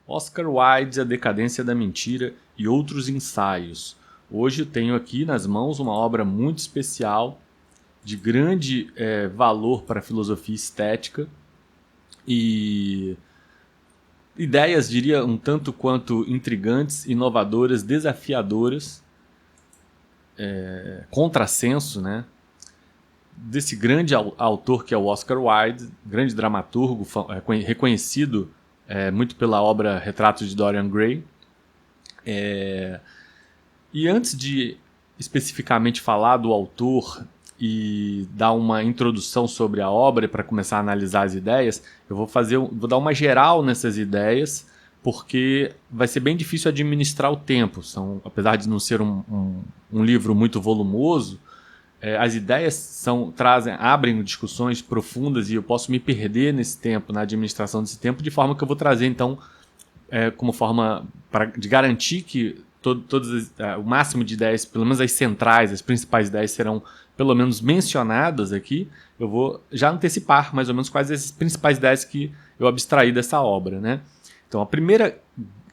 Oscar Wilde, A Decadência da Mentira e Outros Ensaios. Hoje eu tenho aqui nas mãos uma obra muito especial, de grande valor para a filosofia estética e ideias, diria, um tanto quanto intrigantes, inovadoras, desafiadoras, contrassenso, né? Desse grande autor que é o Oscar Wilde, grande dramaturgo, reconhecido muito pela obra Retrato de Dorian Gray. E antes de especificamente falar do autor e dar uma introdução sobre a obra para começar a analisar as ideias, eu vou dar uma geral nessas ideias, porque vai ser bem difícil administrar o tempo. Apesar de não ser um livro muito volumoso, as ideias abrem discussões profundas e eu posso me perder nesse tempo, na administração desse tempo, de forma que eu vou trazer, então, como forma de garantir que o máximo de ideias, pelo menos as centrais, as principais ideias serão pelo menos mencionadas aqui. Eu vou já antecipar mais ou menos quais as principais ideias que eu abstraí dessa obra, né? Então, a primeira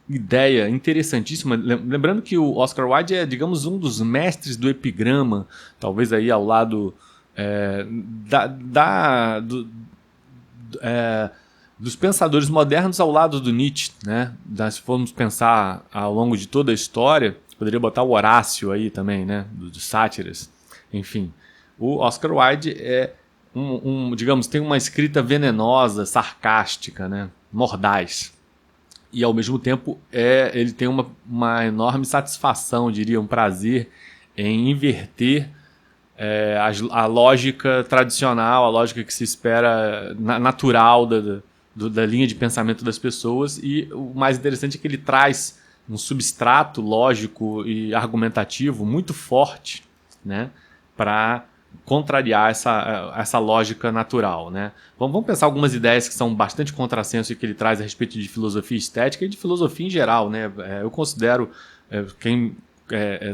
ideia interessantíssima, lembrando que o Oscar Wilde é, digamos, um dos mestres do epigrama, talvez aí ao lado dos pensadores modernos ao lado do Nietzsche, né? Se formos pensar ao longo de toda a história, poderia botar o Horácio aí também, né? Dos sátiras. Enfim, o Oscar Wilde digamos, tem uma escrita venenosa, sarcástica, né? Mordaz. E ao mesmo tempo ele tem uma enorme satisfação, diria, um prazer em inverter a lógica tradicional, a lógica que se espera natural da linha de pensamento das pessoas. E o mais interessante é que ele traz um substrato lógico e argumentativo muito forte, né, para contrariar essa lógica natural, né? Vamos pensar algumas ideias que são bastante contrassenso e que ele traz a respeito de filosofia estética e de filosofia em geral, né? Eu considero, quem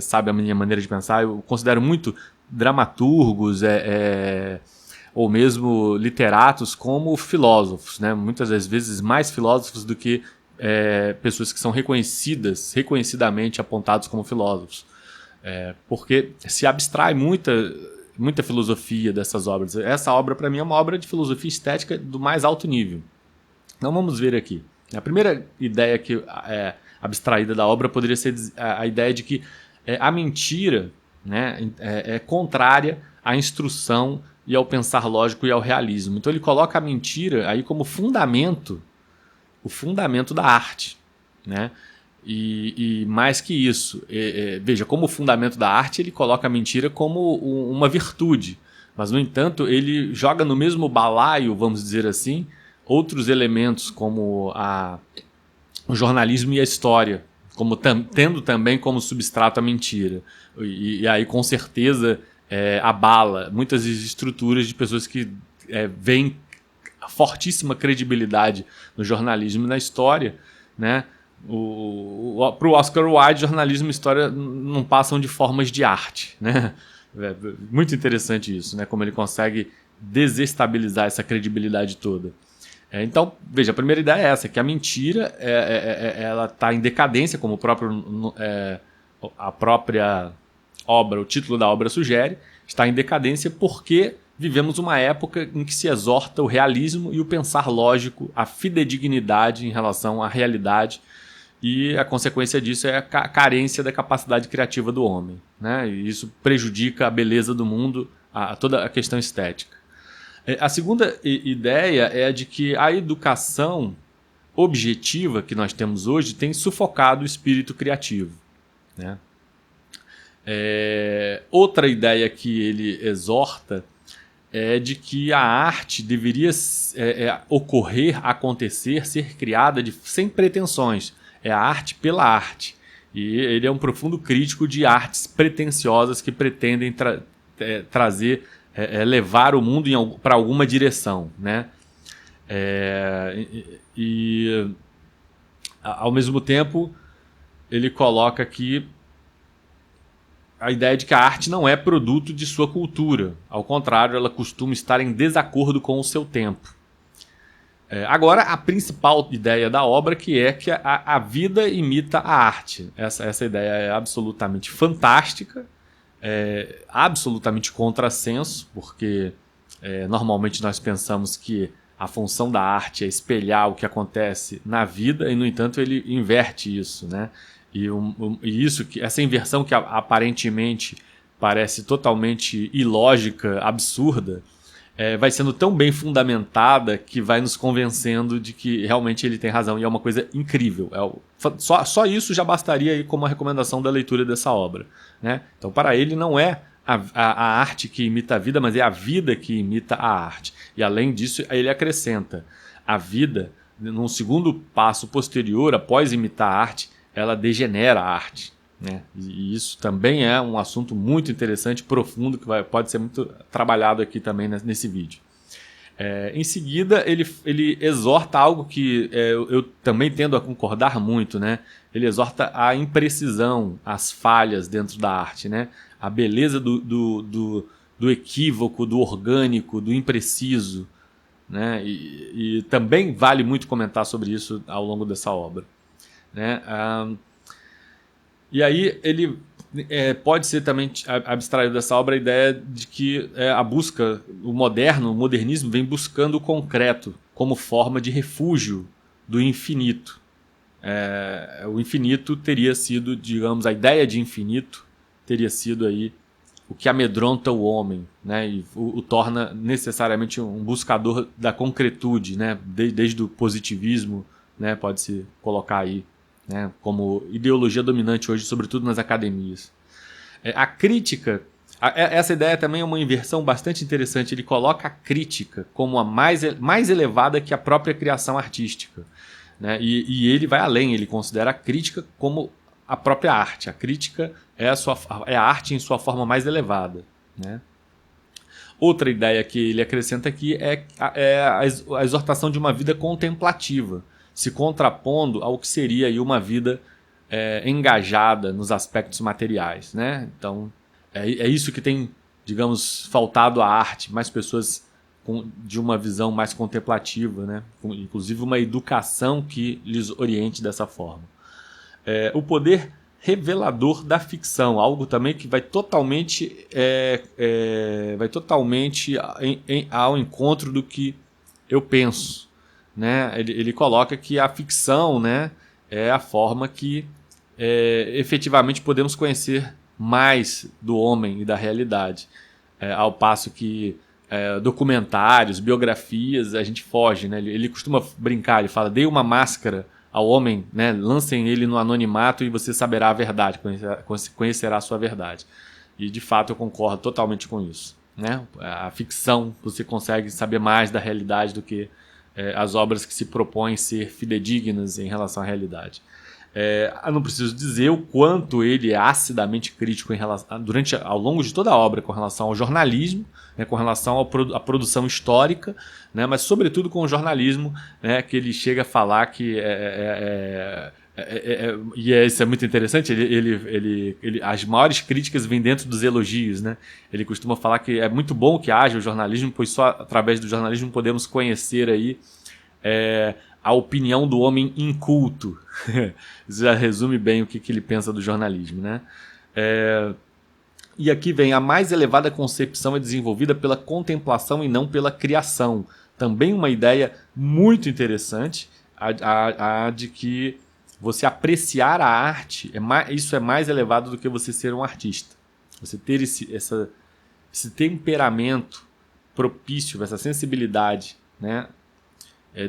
sabe a minha maneira de pensar, eu considero muito dramaturgos ou mesmo literatos como filósofos, né? Muitas das vezes mais filósofos do que pessoas que são reconhecidamente apontados como filósofos. Porque se abstrai muita filosofia dessas obras. Essa obra, para mim, é uma obra de filosofia estética do mais alto nível. Então vamos ver aqui. A primeira ideia que abstraída da obra poderia ser a ideia de que a mentira, né, é contrária à instrução e ao pensar lógico e ao realismo. Então ele coloca a mentira aí como o fundamento da arte, né? E mais que isso, veja, como fundamento da arte, ele coloca a mentira como uma virtude. Mas, no entanto, ele joga no mesmo balaio, vamos dizer assim, outros elementos como o jornalismo e a história, como tendo também como substrato a mentira. E aí, com certeza, abala muitas estruturas de pessoas que veem fortíssima credibilidade no jornalismo e na história, né? Para o Oscar Wilde, jornalismo e história não passam de formas de arte, né? Muito interessante isso, né? Como ele consegue desestabilizar essa credibilidade toda. Então, veja, a primeira ideia é essa, que a mentira ela está em decadência, como a própria obra, o título da obra sugere, está em decadência porque vivemos uma época em que se exorta o realismo e o pensar lógico, a fidedignidade em relação à realidade. E a consequência disso é a carência da capacidade criativa do homem, né? E isso prejudica a beleza do mundo, toda a questão estética. A segunda ideia é a de que a educação objetiva que nós temos hoje tem sufocado o espírito criativo, né? Outra ideia que ele exorta é de que a arte deveria acontecer, ser criada sem pretensões. É a arte pela arte. E ele é um profundo crítico de artes pretensiosas que pretendem levar o mundo para alguma direção, né? Ao mesmo tempo, ele coloca aqui a ideia de que a arte não é produto de sua cultura. Ao contrário, ela costuma estar em desacordo com o seu tempo. Agora, a principal ideia da obra que é que a vida imita a arte. Essa ideia é absolutamente fantástica, absolutamente contrassenso, porque normalmente nós pensamos que a função da arte é espelhar o que acontece na vida e, no entanto, ele inverte isso, né? E essa inversão que aparentemente parece totalmente ilógica, absurda, vai sendo tão bem fundamentada que vai nos convencendo de que realmente ele tem razão e é uma coisa incrível. Só isso já bastaria aí como uma recomendação da leitura dessa obra, né? Então, para ele, não é a arte que imita a vida, mas é a vida que imita a arte. E, além disso, ele acrescenta: a vida, num segundo passo posterior, após imitar a arte, ela degenera a arte, né? E isso também é um assunto muito interessante, profundo, que pode ser muito trabalhado aqui também nesse vídeo. Em seguida, ele exorta algo que eu também tendo a concordar muito, né? Ele exorta a imprecisão, as falhas dentro da arte, né? A beleza do equívoco, do orgânico, do impreciso, né? E também vale muito comentar sobre isso ao longo dessa obra, né? E aí ele pode ser também abstraído dessa obra a ideia de que a busca, o modernismo vem buscando o concreto como forma de refúgio do infinito. O infinito teria sido, digamos, a ideia de infinito teria sido aí o que amedronta o homem, né? E o torna necessariamente um buscador da concretude, né? Desde o positivismo, né? Pode-se colocar aí, né, como ideologia dominante hoje, sobretudo nas academias. A crítica, essa ideia também é uma inversão bastante interessante. Ele coloca a crítica como a mais elevada que a própria criação artística, né? E ele vai além, ele considera a crítica como a própria arte. A crítica é a arte em sua forma mais elevada, né? Outra ideia que ele acrescenta aqui é a exortação de uma vida contemplativa, se contrapondo ao que seria aí uma vida engajada nos aspectos materiais, né? Então, é isso que tem, digamos, faltado à arte, mais pessoas de uma visão mais contemplativa, né? Inclusive uma educação que lhes oriente dessa forma. O poder revelador da ficção, algo também que vai totalmente ao encontro do que eu penso, né? Ele coloca que a ficção, né, é a forma que efetivamente podemos conhecer mais do homem e da realidade, ao passo que documentários, biografias, a gente foge, né? Ele costuma brincar, ele fala: dê uma máscara ao homem, né? Lancem ele no anonimato e você saberá a verdade, conhecerá a sua verdade. E de fato eu concordo totalmente com isso, né? A ficção, você consegue saber mais da realidade do que as obras que se propõem ser fidedignas em relação à realidade. Eu não preciso dizer o quanto ele é acidamente crítico ao longo de toda a obra com relação ao jornalismo, né, com relação à produção histórica, né, mas sobretudo com o jornalismo, né, que ele chega a falar que isso é muito interessante. As maiores críticas vêm dentro dos elogios, né? Ele costuma falar que é muito bom que haja o jornalismo, pois só através do jornalismo podemos conhecer aí a opinião do homem inculto. Isso já resume bem o que ele pensa do jornalismo, né? E aqui vem: a mais elevada concepção é desenvolvida pela contemplação e não pela criação. Também uma ideia muito interessante, a de que você apreciar a arte, isso é mais elevado do que você ser um artista. Você ter esse temperamento propício, essa sensibilidade, né?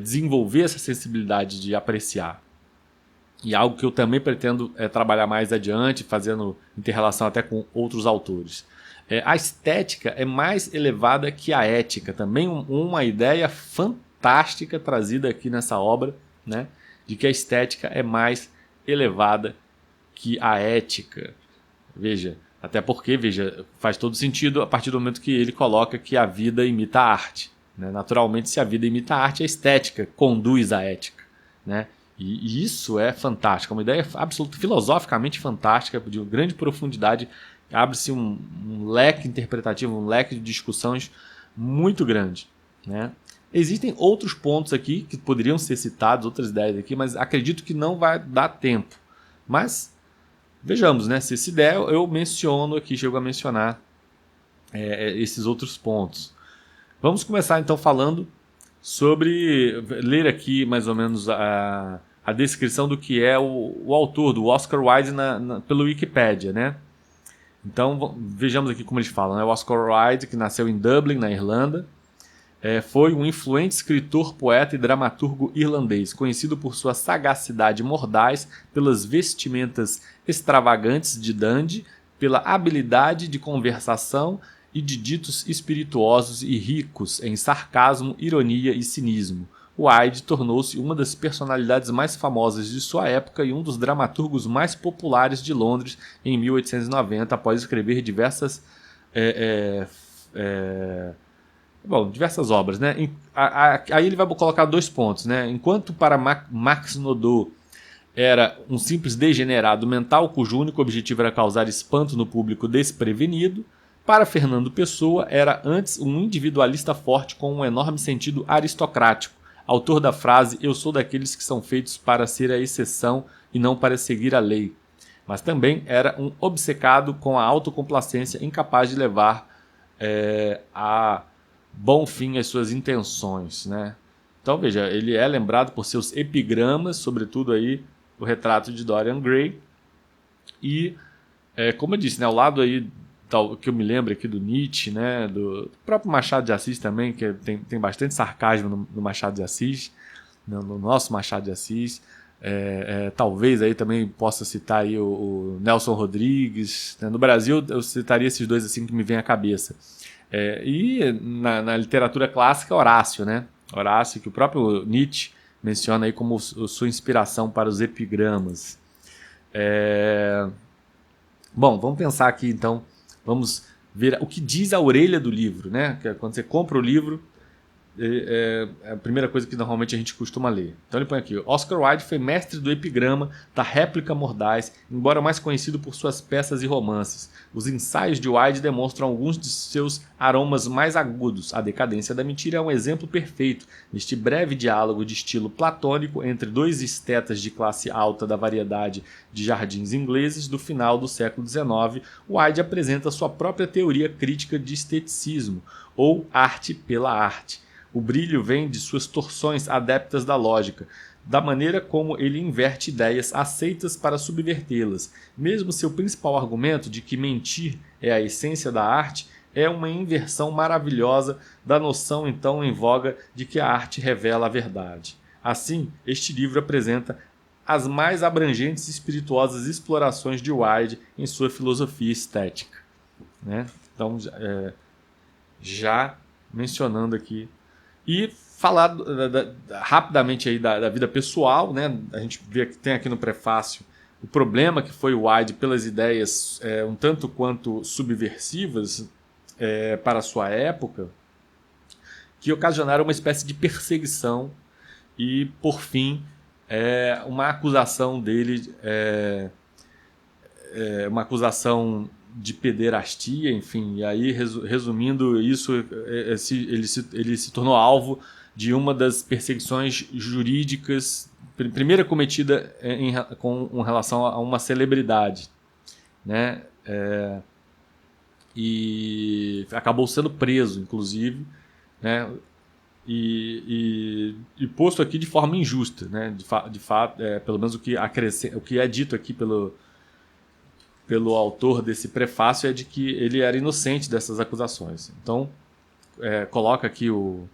Desenvolver essa sensibilidade de apreciar. E algo que eu também pretendo trabalhar mais adiante, fazendo inter-relação até com outros autores. A estética é mais elevada que a ética. Também uma ideia fantástica trazida aqui nessa obra, né? De que a estética é mais elevada que a ética. Veja, até porque, faz todo sentido a partir do momento que ele coloca que a vida imita a arte, né? Naturalmente, se a vida imita a arte, a estética conduz à ética, né? E isso é fantástico, é uma ideia absolutamente filosoficamente fantástica, de grande profundidade. Abre-se um leque interpretativo, um leque de discussões muito grande, né? Existem outros pontos aqui que poderiam ser citados, outras ideias aqui, mas acredito que não vai dar tempo. Mas vejamos, né? Se der, eu menciono aqui, chego a mencionar esses outros pontos. Vamos começar então falando sobre, ler aqui mais ou menos a descrição do que é o autor do Oscar Wilde pelo Wikipedia, né? Então vejamos aqui como eles falam, né? O Oscar Wilde, que nasceu em Dublin, na Irlanda, foi um influente escritor, poeta e dramaturgo irlandês, conhecido por sua sagacidade mordaz, pelas vestimentas extravagantes de dandy, pela habilidade de conversação e de ditos espirituosos e ricos em sarcasmo, ironia e cinismo. Wilde tornou-se uma das personalidades mais famosas de sua época e um dos dramaturgos mais populares de Londres em 1890, após escrever diversas obras, né? Aí ele vai colocar 2 pontos, né? Enquanto para Max Nodot era um simples degenerado mental cujo único objetivo era causar espanto no público desprevenido, para Fernando Pessoa era antes um individualista forte com um enorme sentido aristocrático, autor da frase "Eu sou daqueles que são feitos para ser a exceção e não para seguir a lei", mas também era um obcecado com a autocomplacência, incapaz de levar a bom fim as suas intenções, né? Então veja, ele é lembrado por seus epigramas, sobretudo aí o retrato de Dorian Gray, e como eu disse, né, ao lado aí que eu me lembro aqui do Nietzsche, né, do próprio Machado de Assis também, que tem bastante sarcasmo no Machado de Assis, no nosso Machado de Assis. Talvez aí também possa citar aí o Nelson Rodrigues, né? No Brasil eu citaria esses 2 assim que me vem à cabeça. E na literatura clássica, Horácio, né? Horácio, que o próprio Nietzsche menciona aí como sua inspiração para os epigramas. Bom, vamos pensar aqui então, vamos ver o que diz a orelha do livro, né? Que é quando você compra o livro, é a primeira coisa que normalmente a gente costuma ler. Então ele põe aqui: Oscar Wilde foi mestre do epigrama, da réplica mordaz, embora mais conhecido por suas peças e romances. Os ensaios de Wilde demonstram alguns de seus aromas mais agudos. A Decadência da Mentira é um exemplo perfeito. Neste breve diálogo de estilo platônico entre 2 estetas de classe alta da variedade de jardins ingleses do final do século XIX, Wilde apresenta sua própria teoria crítica de esteticismo, ou arte pela arte. O brilho vem de suas torções adeptas da lógica, da maneira como ele inverte ideias aceitas para subvertê-las. Mesmo seu principal argumento de que mentir é a essência da arte é uma inversão maravilhosa da noção então em voga de que a arte revela a verdade. Assim, este livro apresenta as mais abrangentes e espirituosas explorações de Wilde em sua filosofia estética, né? Então, já mencionando aqui. E falar rapidamente aí da vida pessoal, né? A gente vê que tem aqui no prefácio o problema que foi o Wilde pelas ideias um tanto quanto subversivas para a sua época, que ocasionaram uma espécie de perseguição e, por fim, uma acusação dele, uma acusação de pederastia, enfim, e aí, resumindo isso, ele se tornou alvo de uma das perseguições jurídicas, primeira cometida com relação a uma celebridade, né? E acabou sendo preso, inclusive, né? E posto aqui de forma injusta, né? De fato, pelo menos o que é dito aqui pelo autor desse prefácio é de que ele era inocente dessas acusações. Então, coloca aqui o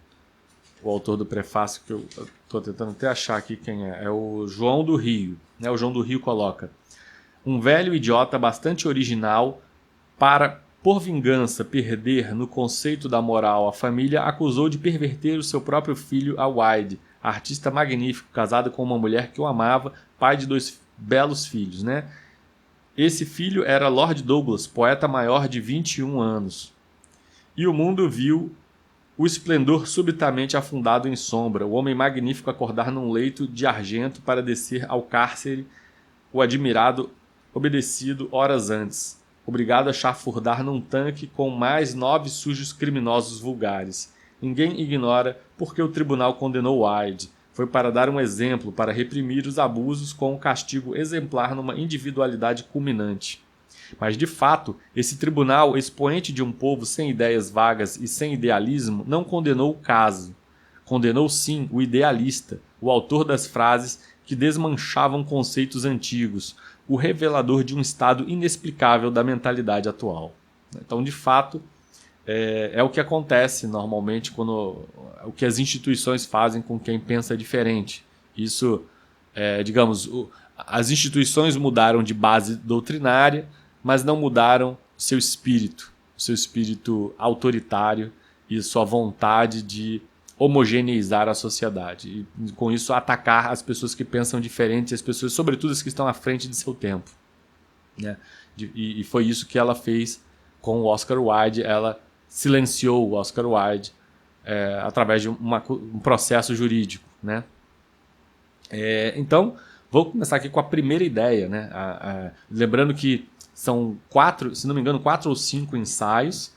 autor do prefácio, que eu estou tentando até achar aqui quem é o João do Rio. Né? O João do Rio coloca: um velho idiota bastante original para, por vingança, perder no conceito da moral a família, acusou de perverter o seu próprio filho a Wilde, artista magnífico, casado com uma mulher que o amava, pai de 2 belos filhos, né? Esse filho era Lord Douglas, poeta maior de 21 anos. E o mundo viu o esplendor subitamente afundado em sombra, o homem magnífico acordar num leito de argento para descer ao cárcere, o admirado obedecido horas antes, obrigado a chafurdar num tanque com mais 9 sujos criminosos vulgares. Ninguém ignora porque o tribunal condenou Hyde. Foi para dar um exemplo para reprimir os abusos com um castigo exemplar numa individualidade culminante. Mas, de fato, esse tribunal, expoente de um povo sem ideias vagas e sem idealismo, não condenou o caso. Condenou, sim, o idealista, o autor das frases que desmanchavam conceitos antigos, o revelador de um estado inexplicável da mentalidade atual. Então, de fato, é o que acontece normalmente quando o que as instituições fazem com quem pensa diferente. Isso, digamos, as instituições mudaram de base doutrinária, mas não mudaram seu espírito autoritário e sua vontade de homogeneizar a sociedade. E com isso atacar as pessoas que pensam diferente, as pessoas, sobretudo as que estão à frente de seu tempo. Né? E foi isso que ela fez com o Oscar Wilde. Ela silenciou o Oscar Wilde através de um processo jurídico. Né? Então, vou começar aqui com a primeira ideia. Né? Lembrando que são 4, se não me engano, 4 ou 5 ensaios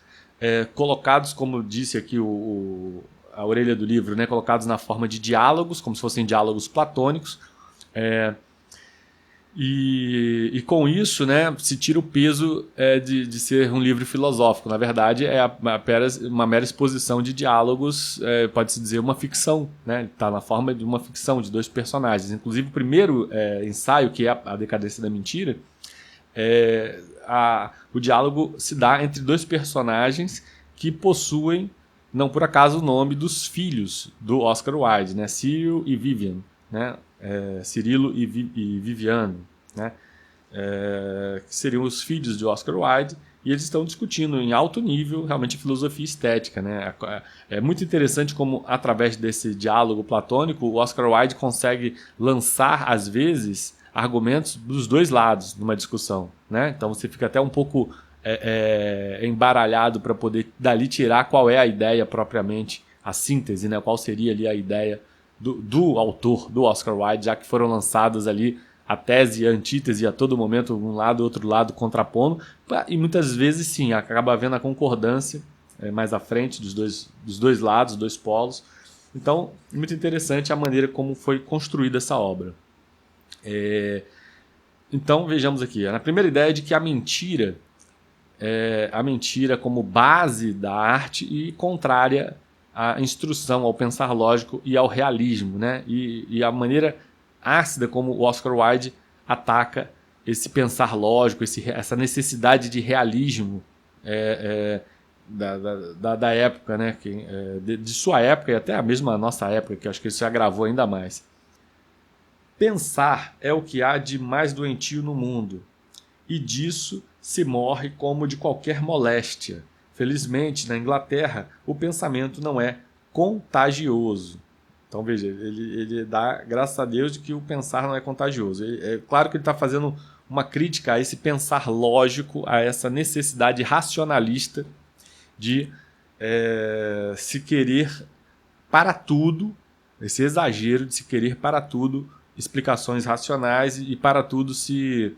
colocados, como disse aqui a orelha do livro, né, colocados na forma de diálogos, como se fossem diálogos platônicos. E com isso, né, se tira o peso de ser um livro filosófico. Na verdade, é uma mera exposição de diálogos, pode-se dizer uma ficção. Né? Está na forma de uma ficção de 2 personagens. Inclusive, o primeiro ensaio, que é a Decadência da Mentira, o diálogo se dá entre 2 personagens que possuem, não por acaso, o nome dos filhos do Oscar Wilde, né? Cyril e Vivian, né? Cirilo e Viviane, né? Que seriam os filhos de Oscar Wilde, e eles estão discutindo em alto nível realmente filosofia estética. Né? É muito interessante como, através desse diálogo platônico, o Oscar Wilde consegue lançar, às vezes, argumentos dos 2 lados numa discussão. Né? Então você fica até um pouco embaralhado para poder dali tirar qual é a ideia propriamente, a síntese, né? Qual seria ali a ideia do autor, do Oscar Wilde, já que foram lançadas ali a tese e a antítese a todo momento, um lado e outro lado contrapondo, e muitas vezes sim, acaba havendo a concordância mais à frente dos dois lados, 2 polos. Então, muito interessante a maneira como foi construída essa obra. Então, vejamos aqui. A primeira ideia é de que a mentira como base da arte e contrária à instrução, ao pensar lógico e ao realismo. Né? E a maneira ácida como o Oscar Wilde ataca esse pensar lógico, essa necessidade de realismo da época, né? De sua época e até a mesma nossa época, que acho que isso se agravou ainda mais. Pensar é o que há de mais doentio no mundo, e disso se morre como de qualquer moléstia. Felizmente, na Inglaterra, o pensamento não é contagioso. Então, veja, ele dá graças a Deus de que o pensar não é contagioso. É claro que ele está fazendo uma crítica a esse pensar lógico, a essa necessidade racionalista de se querer para tudo, esse exagero de se querer para tudo explicações racionais e para tudo se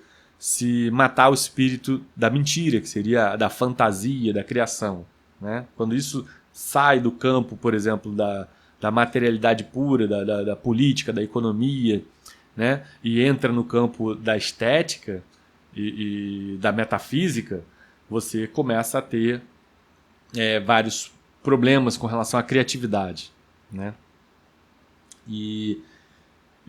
matar o espírito da mentira, que seria da fantasia, da criação. Né? Quando isso sai do campo, por exemplo, da materialidade pura, da política, da economia, né? E entra no campo da estética e da metafísica, você começa a ter vários problemas com relação à criatividade. Né? E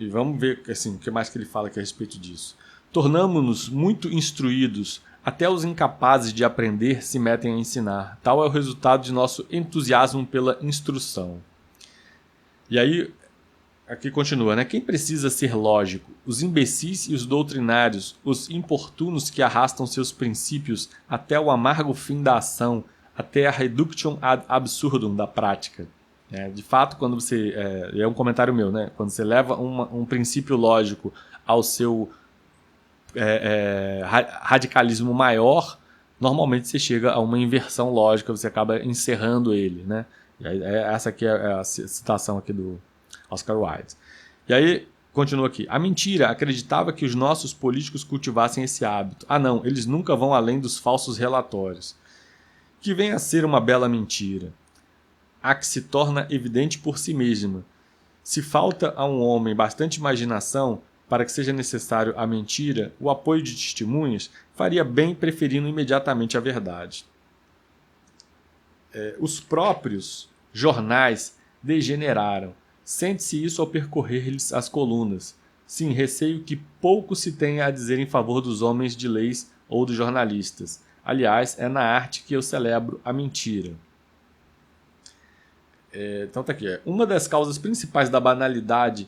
vamos ver assim, o que mais que ele fala aqui a respeito disso. Tornamo-nos muito instruídos, até os incapazes de aprender se metem a ensinar. Tal é o resultado de nosso entusiasmo pela instrução. E aí, aqui continua, né? Quem precisa ser lógico? Os imbecis e os doutrinários, os importunos que arrastam seus princípios até o amargo fim da ação, até a reduction ad absurdum da prática. De fato, quando você... é um comentário meu, né? Quando você leva um princípio lógico ao seu radicalismo maior, normalmente você chega a uma inversão lógica, você acaba encerrando ele. Né? E aí, essa aqui é a citação aqui do Oscar Wilde. E aí, continua aqui. A mentira acreditava que os nossos políticos cultivassem esse hábito. Ah, não, eles nunca vão além dos falsos relatórios. Que vem a ser uma bela mentira. a que se torna evidente por si mesma. Se falta a um homem bastante imaginação para que seja necessário a mentira, o apoio de testemunhas, faria bem preferindo imediatamente a verdade. Os próprios jornais degeneraram. Sente-se isso ao percorrer-lhes as colunas. Sim, receio que pouco se tenha a dizer em favor dos homens de leis ou dos jornalistas. Aliás, é na arte que eu celebro a mentira. Então tá aqui. Uma das causas principais da banalidade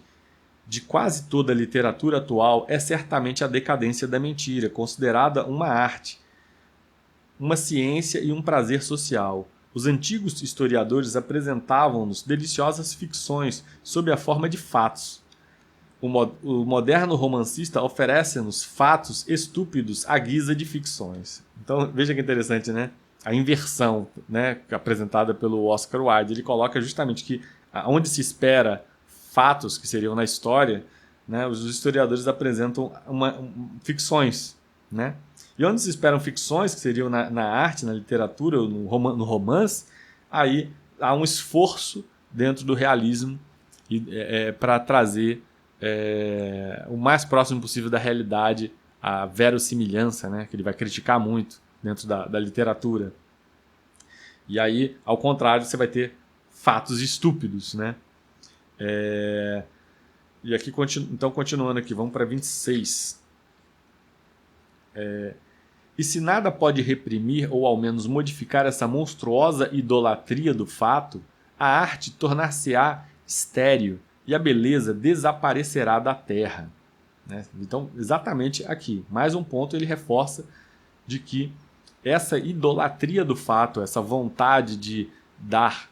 de quase toda a literatura atual é certamente a decadência da mentira, considerada uma arte, uma ciência e um prazer social. Os antigos historiadores apresentavam-nos deliciosas ficções sob a forma de fatos. O moderno romancista oferece-nos fatos estúpidos à guisa de ficções. Então, veja que interessante, né? A inversão, né, apresentada pelo Oscar Wilde. Ele coloca justamente que onde se espera fatos que seriam na história, né, os historiadores apresentam ficções, né? E onde se esperam ficções, que seriam na arte, na literatura, no romance, aí há um esforço dentro do realismo para trazer o mais próximo possível da realidade a verossimilhança, né, que ele vai criticar muito dentro da literatura. E aí, ao contrário, você vai ter fatos estúpidos, né? E aqui, então, continuando aqui, vamos para 26. E se nada pode reprimir ou ao menos modificar essa monstruosa idolatria do fato, a arte tornar-se-á estéril e a beleza desaparecerá da terra. Né? Então, exatamente aqui, mais um ponto ele reforça de que essa idolatria do fato, essa vontade de dar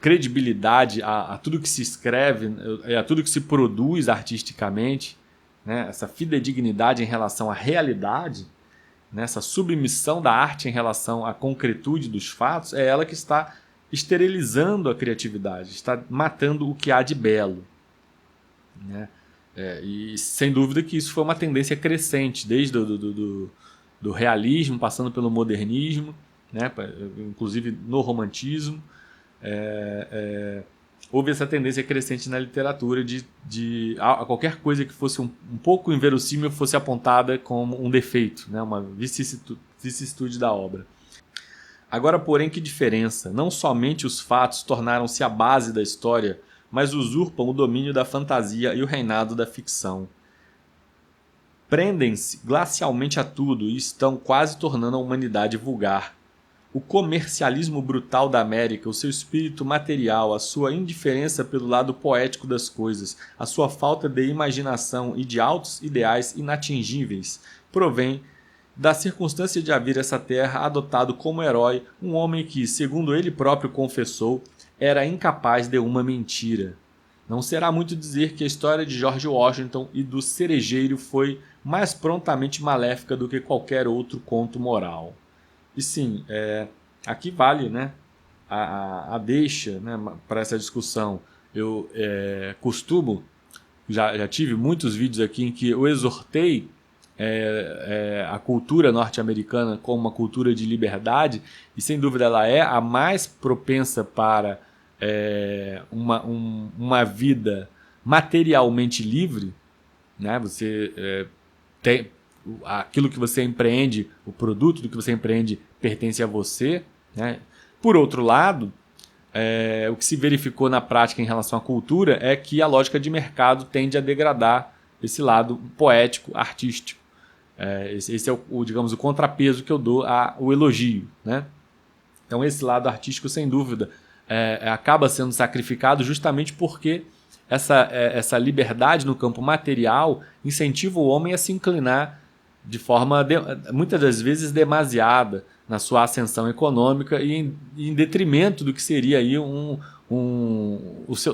credibilidade a tudo que se escreve, a tudo que se produz artisticamente, né? Essa fidedignidade em relação à realidade, né? Essa submissão da arte em relação à concretude dos fatos, é ela que está esterilizando a criatividade, está matando o que há de belo. Né? E sem dúvida que isso foi uma tendência crescente, desde do realismo, passando pelo modernismo, né? Inclusive no romantismo. Houve essa tendência crescente na literatura de a qualquer coisa que fosse um pouco inverossímil fosse apontada como um defeito, né? Uma vicissitude da obra. Agora, porém, que diferença! Não somente os fatos tornaram-se a base da história, mas usurpam o domínio da fantasia e o reinado da ficção. Prendem-se glacialmente a tudo e estão quase tornando a humanidade vulgar. O comercialismo brutal da América, o seu espírito material, a sua indiferença pelo lado poético das coisas, a sua falta de imaginação e de altos ideais inatingíveis, provém da circunstância de haver essa terra adotado como herói um homem que, segundo ele próprio confessou, era incapaz de uma mentira. Não será muito dizer que a história de George Washington e do cerejeiro foi mais prontamente maléfica do que qualquer outro conto moral. E sim, aqui vale, né, a deixa, né, para essa discussão. Eu costumo, já tive muitos vídeos aqui em que eu exortei a cultura norte-americana como uma cultura de liberdade, e sem dúvida ela é a mais propensa para uma vida materialmente livre, né? Você tem aquilo que você empreende, o produto do que você empreende pertence a você, né? Por outro lado, o que se verificou na prática em relação à cultura é que a lógica de mercado tende a degradar esse lado poético, artístico. Esse é digamos, o contrapeso que eu dou ao elogio, né? Então esse lado artístico, sem dúvida, acaba sendo sacrificado justamente porque essa liberdade no campo material incentiva o homem a se inclinar de forma, muitas das vezes, demasiada na sua ascensão econômica e em detrimento do que seria aí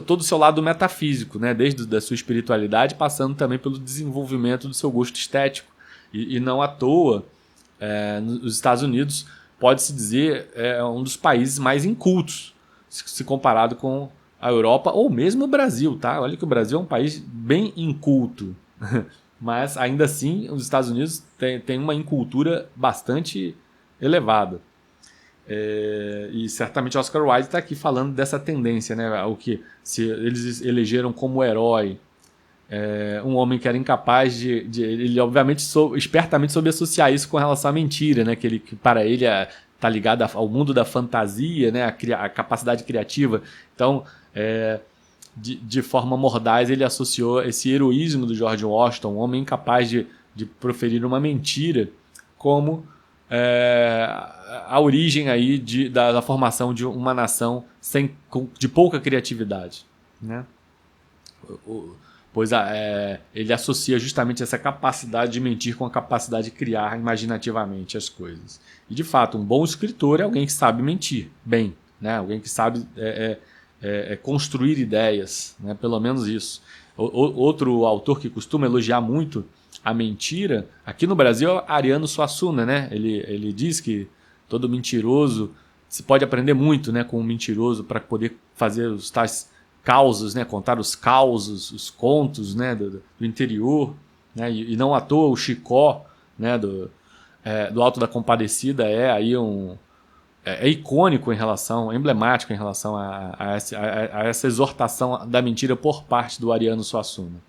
todo o seu lado metafísico, né? Desde a sua espiritualidade, passando também pelo desenvolvimento do seu gosto estético. E não à toa, nos Estados Unidos, pode-se dizer, um dos países mais incultos, se comparado com a Europa ou mesmo o Brasil, tá? Olha que o Brasil é um país bem inculto, mas ainda assim os Estados Unidos têm uma incultura bastante elevada. E certamente Oscar Wilde está aqui falando dessa tendência, né? O que se eles elegeram como herói um homem que era incapaz ele obviamente espertamente soube associar isso com relação à mentira, né? Que para ele está ligado ao mundo da fantasia, né? A capacidade criativa. Então, de forma mordaz, ele associou esse heroísmo do George Washington, um homem incapaz de proferir uma mentira, como a origem aí da formação de uma nação de pouca criatividade, né? Pois ele associa justamente essa capacidade de mentir com a capacidade de criar imaginativamente as coisas. E, de fato, um bom escritor é alguém que sabe mentir bem, né? Alguém que sabe construir ideias, né? Pelo menos isso. Outro autor que costuma elogiar muito a mentira, aqui no Brasil, é Ariano Suassuna, né? Ele diz que todo mentiroso se pode aprender muito, né, com um mentiroso para poder fazer os tais causos, né, contar os causos, os contos, né, do interior, né, e não à toa o Chicó, né, do Alto da Compadecida aí icônico emblemático em relação a essa exortação da mentira por parte do Ariano Suassuna.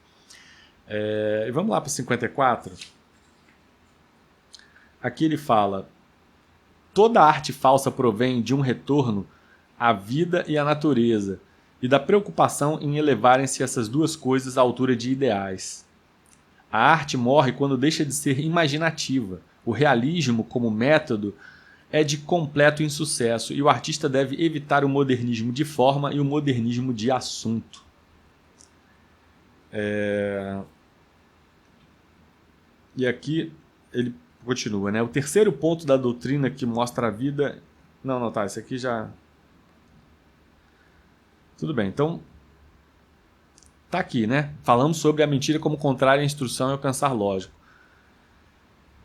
E vamos lá para 54. Aqui ele fala: toda arte falsa provém de um retorno à vida e à natureza, e da preocupação em elevarem-se essas duas coisas à altura de ideais. A arte morre quando deixa de ser imaginativa. O realismo, como método, é de completo insucesso, e o artista deve evitar o modernismo de forma e o modernismo de assunto. E aqui ele continua, né? O terceiro ponto da doutrina que mostra a vida... Não, tá, esse aqui já... Tudo bem, então tá aqui, né? Falamos sobre a mentira como contrária à instrução e ao pensar lógico.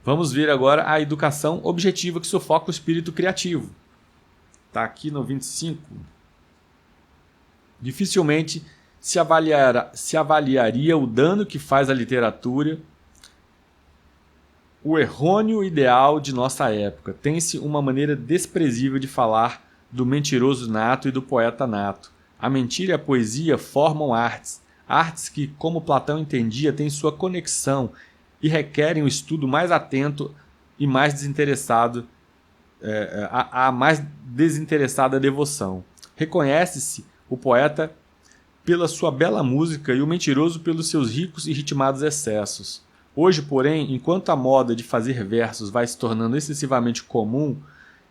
Vamos ver agora a educação objetiva que sufoca o espírito criativo. Tá aqui no 25. Dificilmente se avaliaria o dano que faz à literatura o errôneo ideal de nossa época. Tem-se uma maneira desprezível de falar do mentiroso nato e do poeta nato. A mentira e a poesia formam artes que, como Platão entendia, têm sua conexão e requerem um estudo mais atento e mais desinteressado, a mais desinteressada devoção. Reconhece-se o poeta pela sua bela música e o mentiroso pelos seus ricos e ritmados excessos. Hoje, porém, enquanto a moda de fazer versos vai se tornando excessivamente comum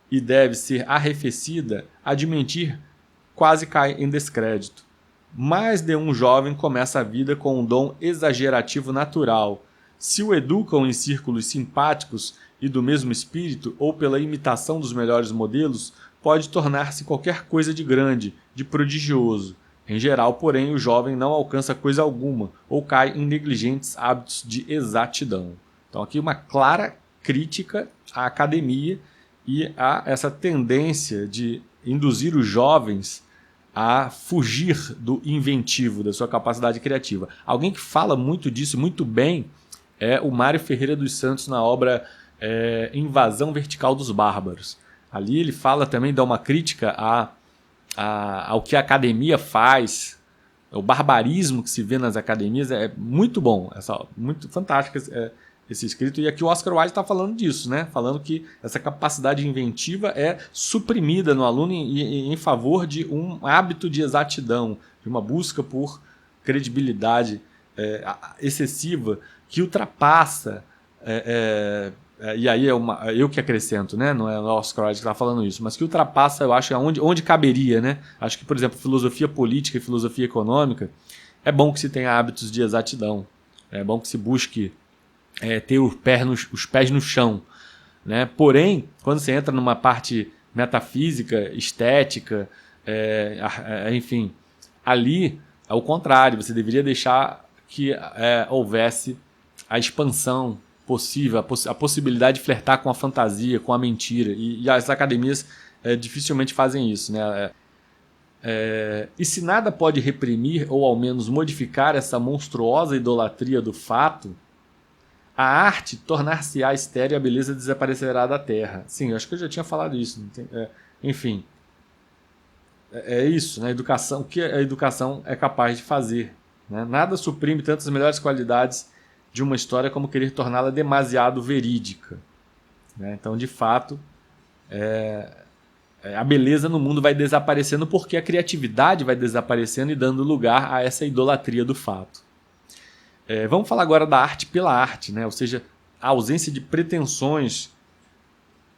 e deve ser arrefecida, a de mentir quase cai em descrédito. Mais de um jovem começa a vida com um dom exagerativo natural. Se o educam em círculos simpáticos e do mesmo espírito, ou pela imitação dos melhores modelos, pode tornar-se qualquer coisa de grande, de prodigioso. Em geral, porém, o jovem não alcança coisa alguma, ou cai em negligentes hábitos de exatidão. Então aqui uma clara crítica à academia e a essa tendência de induzir os jovens a fugir do inventivo, da sua capacidade criativa. Alguém que fala muito disso, muito bem, é o Mário Ferreira dos Santos na obra Invasão Vertical dos Bárbaros. Ali ele fala também, dá uma crítica ao que a academia faz, o barbarismo que se vê nas academias. É muito bom, muito fantástico esse escrito. E aqui o Oscar Wilde está falando disso, né? Falando que essa capacidade inventiva é suprimida no aluno em favor de um hábito de exatidão, de uma busca por credibilidade excessiva que ultrapassa... e aí eu que acrescento, né? Não é o Oscar Wilde que está falando isso, mas que ultrapassa, eu acho, onde caberia, né? Acho que, por exemplo, filosofia política e filosofia econômica, é bom que se tenha hábitos de exatidão, é bom que se busque ter os pés no chão, né? Porém, quando você entra numa parte metafísica, estética, enfim, ali é o contrário, você deveria deixar que houvesse a expansão possível, a possibilidade de flertar com a fantasia, com a mentira, e as academias dificilmente fazem isso, né? E se nada pode reprimir ou ao menos modificar essa monstruosa idolatria do fato, A arte tornar-se-á estéril e a beleza desaparecerá da terra. Sim, eu acho que eu já tinha falado isso. Enfim, é isso, né? Educação, o que a educação é capaz de fazer. Né? Nada suprime tantas melhores qualidades de uma história como querer torná-la demasiado verídica. Né? Então, de fato, a beleza no mundo vai desaparecendo porque a criatividade vai desaparecendo e dando lugar a essa idolatria do fato. Vamos falar agora da arte pela arte, né? Ou seja, a ausência de pretensões,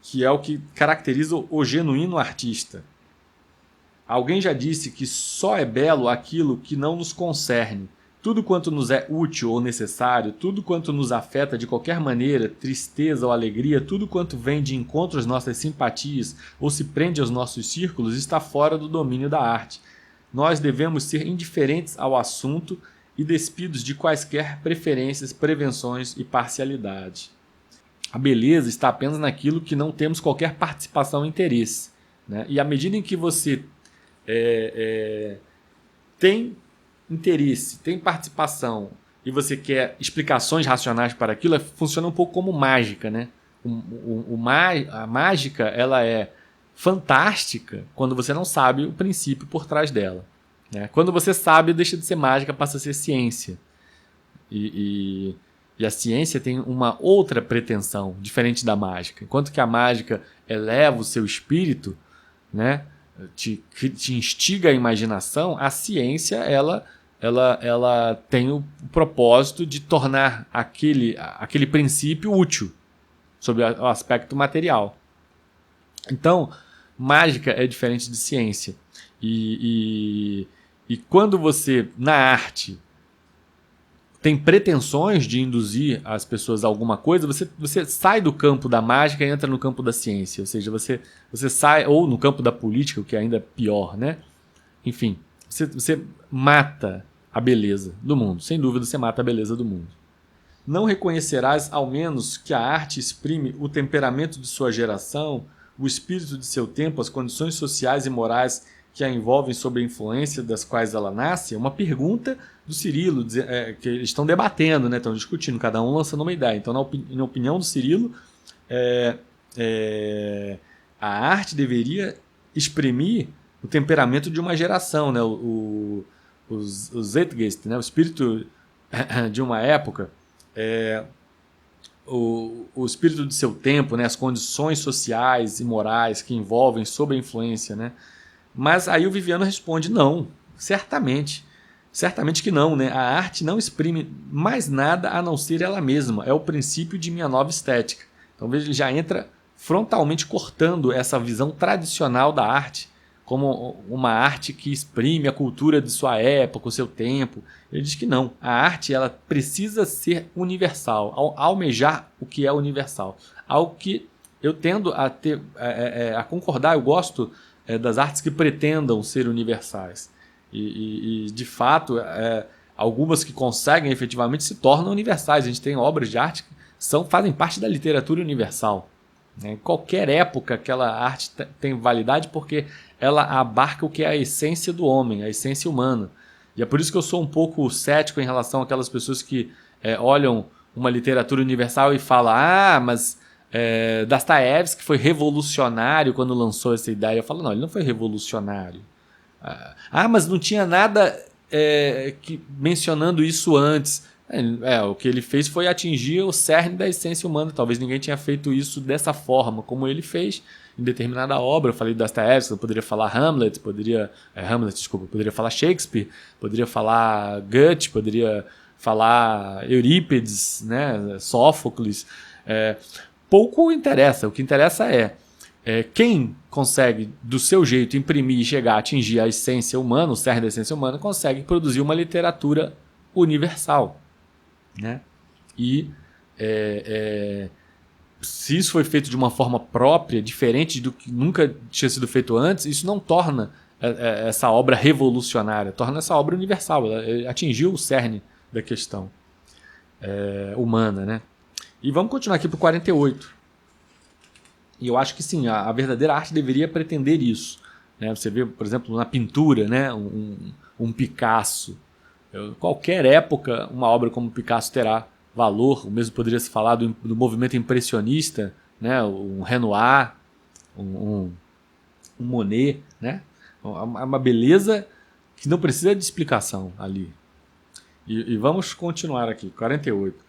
que é o que caracteriza o genuíno artista. Alguém já disse que só é belo aquilo que não nos concerne. Tudo quanto nos é útil ou necessário, tudo quanto nos afeta de qualquer maneira, tristeza ou alegria, tudo quanto vem de encontro às nossas simpatias ou se prende aos nossos círculos, está fora do domínio da arte. Nós devemos ser indiferentes ao assunto e despidos de quaisquer preferências, prevenções e parcialidade. A beleza está apenas naquilo que não temos qualquer participação ou interesse. Né? E à medida em que você tem interesse, tem participação e você quer explicações racionais para aquilo, funciona um pouco como mágica. Né? A mágica ela é fantástica quando você não sabe o princípio por trás dela. Né? Quando você sabe, deixa de ser mágica, passa a ser ciência. E a ciência tem uma outra pretensão, diferente da mágica. Enquanto que a mágica eleva o seu espírito, né? te instiga a imaginação, a ciência ela tem o propósito de tornar aquele princípio útil, sob o aspecto material. Então, mágica é diferente de ciência. E quando você, na arte, tem pretensões de induzir as pessoas a alguma coisa, você sai do campo da mágica e entra no campo da ciência. Ou seja, você sai, ou no campo da política, o que é ainda pior, né? Enfim, você mata a beleza do mundo. Sem dúvida, você mata a beleza do mundo. Não reconhecerás, ao menos, que a arte exprime o temperamento de sua geração, o espírito de seu tempo, as condições sociais e morais que a envolvem sob a influência das quais ela nasce? É uma pergunta do Cirilo, que eles estão debatendo, né? Estão discutindo, cada um lançando uma ideia. Então, na opinião do Cirilo, a arte deveria exprimir o temperamento de uma geração, né? o Zeitgeist, né? O espírito de uma época, o espírito de seu tempo, né? As condições sociais e morais que envolvem sob a influência, né? Mas aí o Viviano responde, não, certamente que não, né? A arte não exprime mais nada a não ser ela mesma, é o princípio de minha nova estética. Então veja, ele já entra frontalmente cortando essa visão tradicional da arte como uma arte que exprime a cultura de sua época, o seu tempo. Ele diz que não, a arte ela precisa ser universal, almejar o que é universal. Algo que eu tendo a concordar, eu gosto das artes que pretendam ser universais. E de fato, algumas que conseguem efetivamente se tornam universais. A gente tem obras de arte que fazem parte da literatura universal. Em qualquer época, aquela arte tem validade porque ela abarca o que é a essência do homem, a essência humana. E é por isso que eu sou um pouco cético em relação àquelas pessoas que olham uma literatura universal e falam mas Dostoiévski foi revolucionário quando lançou essa ideia. Eu falo, não, ele não foi revolucionário. Mas não tinha nada mencionando isso antes. O que ele fez foi atingir o cerne da essência humana. Talvez ninguém tenha feito isso dessa forma, como ele fez em determinada obra. Eu falei de Dostoiévski, eu poderia falar poderia falar Shakespeare, poderia falar Goethe, poderia falar Eurípides, né, Sófocles. Pouco interessa. O que interessa é quem consegue, do seu jeito, imprimir e chegar a atingir a essência humana, o cerne da essência humana, consegue produzir uma literatura universal. Né? E se isso foi feito de uma forma própria, diferente do que nunca tinha sido feito antes, isso não torna essa obra revolucionária, torna essa obra universal. Ela atingiu o cerne da questão humana. Né? E vamos continuar aqui para o 48. E eu acho que sim, a verdadeira arte deveria pretender isso. Né? Você vê, por exemplo, na pintura, né? um Picasso. Qualquer época, uma obra como Picasso terá valor. O mesmo poderia se falar do movimento impressionista, né? Um Renoir, um Monet, né? Uma beleza que não precisa de explicação ali. E vamos continuar aqui, 48.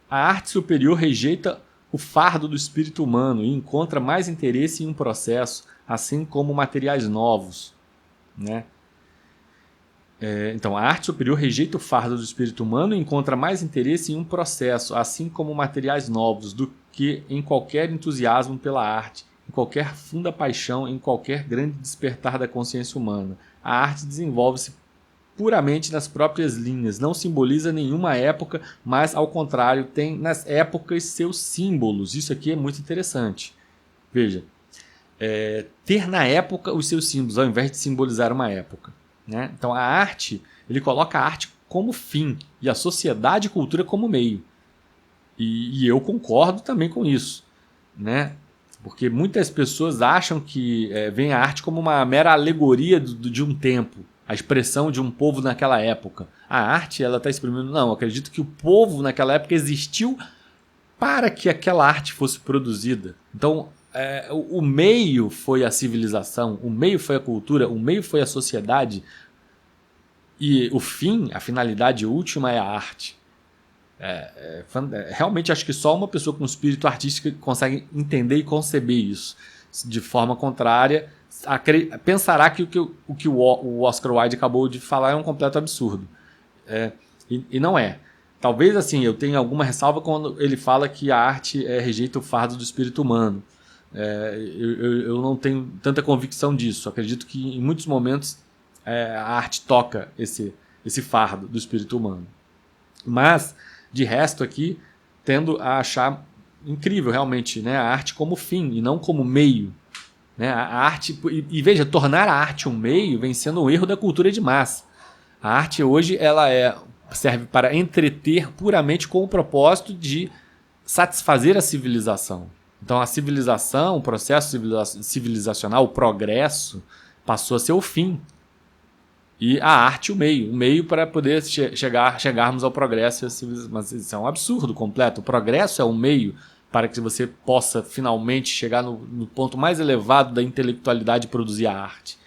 A arte superior rejeita o fardo do espírito humano e encontra mais interesse em um processo, assim como materiais novos, né? Então, a arte superior rejeita o fardo do espírito humano e encontra mais interesse em um processo, assim como materiais novos, do que em qualquer entusiasmo pela arte, em qualquer funda paixão, em qualquer grande despertar da consciência humana. A arte desenvolve-se puramente nas próprias linhas, não simboliza nenhuma época, mas, ao contrário, tem nas épocas seus símbolos. Isso aqui é muito interessante. Veja, ter na época os seus símbolos, ao invés de simbolizar uma época, né? Então, a arte, ele coloca a arte como fim e a sociedade e cultura como meio. E eu concordo também com isso, né? Porque muitas pessoas acham que vem a arte como uma mera alegoria de um tempo, a expressão de um povo naquela época. A arte, ela está exprimindo... Não, eu acredito que o povo naquela época existiu para que aquela arte fosse produzida. Então, o meio foi a civilização, o meio foi a cultura, o meio foi a sociedade, e o fim, a finalidade última é a arte. Realmente acho que só uma pessoa com espírito artístico consegue entender e conceber isso. De forma contrária, pensará que o que o Oscar Wilde acabou de falar é um completo absurdo. E não é. Talvez assim eu tenha alguma ressalva quando ele fala que a arte rejeita o fardo do espírito humano. Eu não tenho tanta convicção disso. Acredito que em muitos momentos a arte toca esse fardo do espírito humano. Mas, de resto aqui, tendo a achar incrível realmente, né, a arte como fim e não como meio. Né? A arte, e veja, tornar a arte um meio vem sendo um erro da cultura de massa. A arte hoje ela serve para entreter puramente com o propósito de satisfazer a civilização. Então a civilização, o processo civilizacional, o progresso, passou a ser o fim. E a arte o meio para poder chegarmos ao progresso. Mas isso é um absurdo completo. O progresso é o meio para que você possa finalmente chegar no ponto mais elevado da intelectualidade e produzir a arte.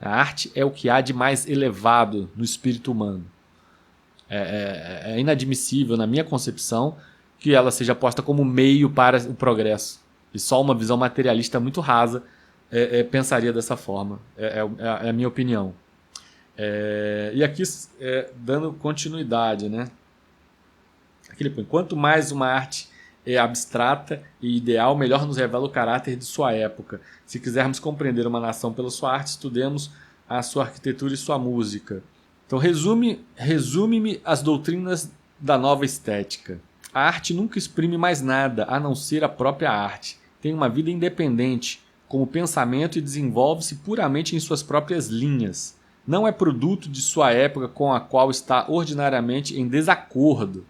A arte é o que há de mais elevado no espírito humano. É inadmissível, na minha concepção, que ela seja posta como meio para o progresso. E só uma visão materialista muito rasa pensaria dessa forma. É a minha opinião. E aqui, dando continuidade, né? Aqui ele põe: quanto mais uma arte é abstrata e ideal, melhor nos revela o caráter de sua época. Se quisermos compreender uma nação pela sua arte, estudemos a sua arquitetura e sua música. Então, resume-me as doutrinas da nova estética. A arte nunca exprime mais nada, a não ser a própria arte. Tem uma vida independente, como pensamento, e desenvolve-se puramente em suas próprias linhas. Não é produto de sua época com a qual está ordinariamente em desacordo.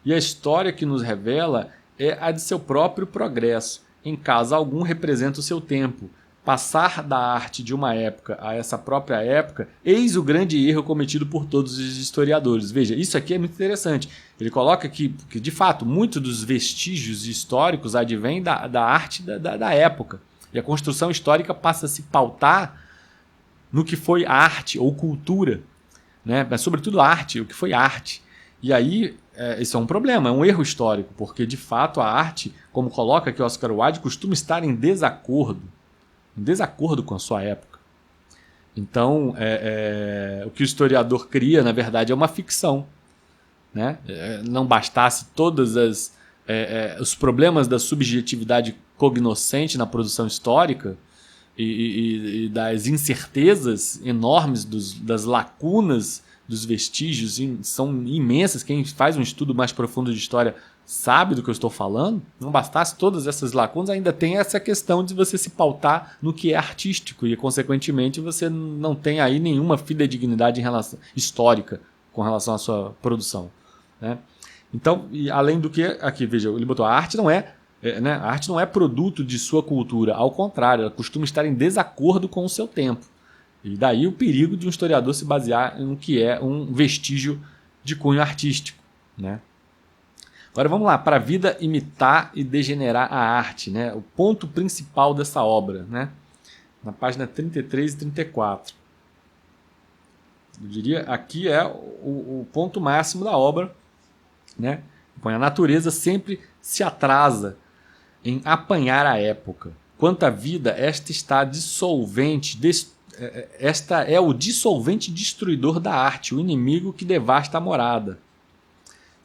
E a história que nos revela é a de seu próprio progresso. Em caso algum, representa o seu tempo. Passar da arte de uma época a essa própria época, eis o grande erro cometido por todos os historiadores. Veja, isso aqui é muito interessante. Ele coloca aqui que, de fato, muitos dos vestígios históricos advêm da arte da época. E a construção histórica passa a se pautar no que foi arte ou cultura, né? Mas sobretudo arte, o que foi arte. E aí, isso é um problema, é um erro histórico, porque de fato a arte, como coloca aqui Oscar Wilde, costuma estar em desacordo com a sua época. Então, o que o historiador cria, na verdade, é uma ficção, né? Não bastasse todos os problemas da subjetividade cognoscente na produção histórica, e das incertezas enormes, das lacunas dos vestígios, são imensas. Quem faz um estudo mais profundo de história sabe do que eu estou falando. Não bastasse todas essas lacunas, ainda tem essa questão de você se pautar no que é artístico e, consequentemente, você não tem aí nenhuma fidedignidade histórica com relação à sua produção, né? Então, e além do que, aqui, veja, ele botou, a arte não é produto de sua cultura, ao contrário, ela costuma estar em desacordo com o seu tempo. E daí o perigo de um historiador se basear em que é um vestígio de cunho artístico, né? Agora vamos lá, para a vida imitar e degenerar a arte, né? O ponto principal dessa obra, né? Na página 33 e 34. Eu diria aqui é o ponto máximo da obra, né? A natureza sempre se atrasa em apanhar a época. Quanto à vida, esta está dissolvente, esta é o dissolvente destruidor da arte, o inimigo que devasta a morada.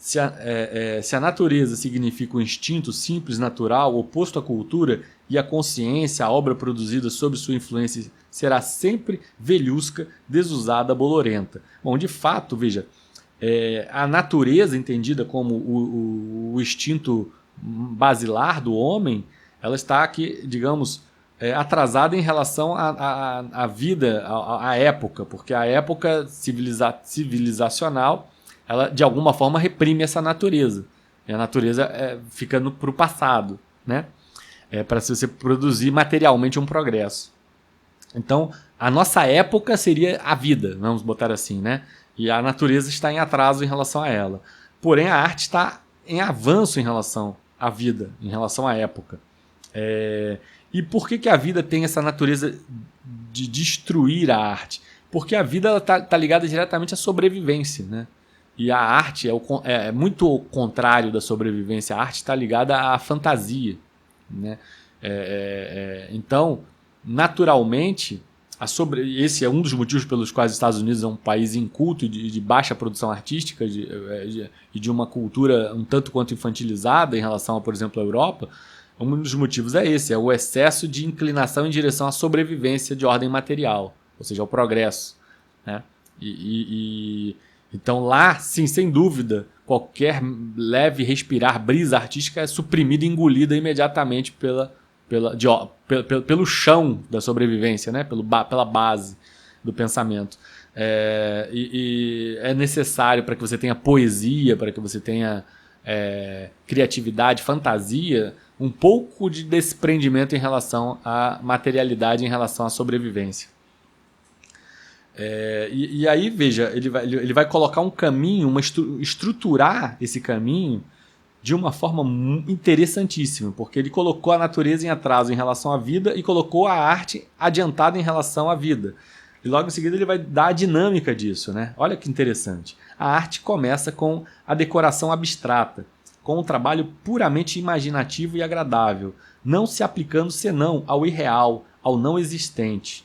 Se a natureza significa o instinto simples, natural, oposto à cultura, e a consciência, a obra produzida sob sua influência, será sempre velhusca, desusada, bolorenta. Bom, de fato, veja, a natureza, entendida como o instinto basilar do homem, ela está aqui, digamos, atrasada em relação à vida, à época, porque a época civilizacional, ela de alguma forma reprime essa natureza. E a natureza fica para o passado, né? Para você produzir materialmente um progresso. Então, a nossa época seria a vida, vamos botar assim, né? E a natureza está em atraso em relação a ela. Porém, a arte está em avanço em relação à vida, em relação à época. E por que a vida tem essa natureza de destruir a arte? Porque a vida está ligada diretamente à sobrevivência, né? E a arte é muito o contrário da sobrevivência. A arte está ligada à fantasia, né? Então, naturalmente, esse é um dos motivos pelos quais os Estados Unidos é um país inculto e de baixa produção artística e de uma cultura um tanto quanto infantilizada em relação a, por exemplo, a Europa. Um dos motivos é esse, é o excesso de inclinação em direção à sobrevivência de ordem material, ou seja, ao progresso, né? Então lá, sim, sem dúvida, qualquer leve respirar, brisa artística é suprimida e engolida imediatamente pelo chão da sobrevivência, né? Pela base do pensamento. É necessário para que você tenha poesia, para que você tenha criatividade, fantasia, um pouco de desprendimento em relação à materialidade, em relação à sobrevivência. E aí, veja, ele vai colocar um caminho, estruturar esse caminho de uma forma interessantíssima, porque ele colocou a natureza em atraso em relação à vida e colocou a arte adiantada em relação à vida. E logo em seguida ele vai dar a dinâmica disso, né? Olha que interessante. A arte começa com a decoração abstrata, com um trabalho puramente imaginativo e agradável, não se aplicando senão ao irreal, ao não existente.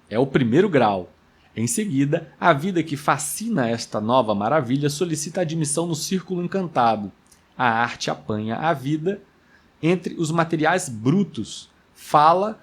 É o primeiro grau. Em seguida, a vida que fascina esta nova maravilha solicita admissão no círculo encantado. A arte apanha a vida entre os materiais brutos, fala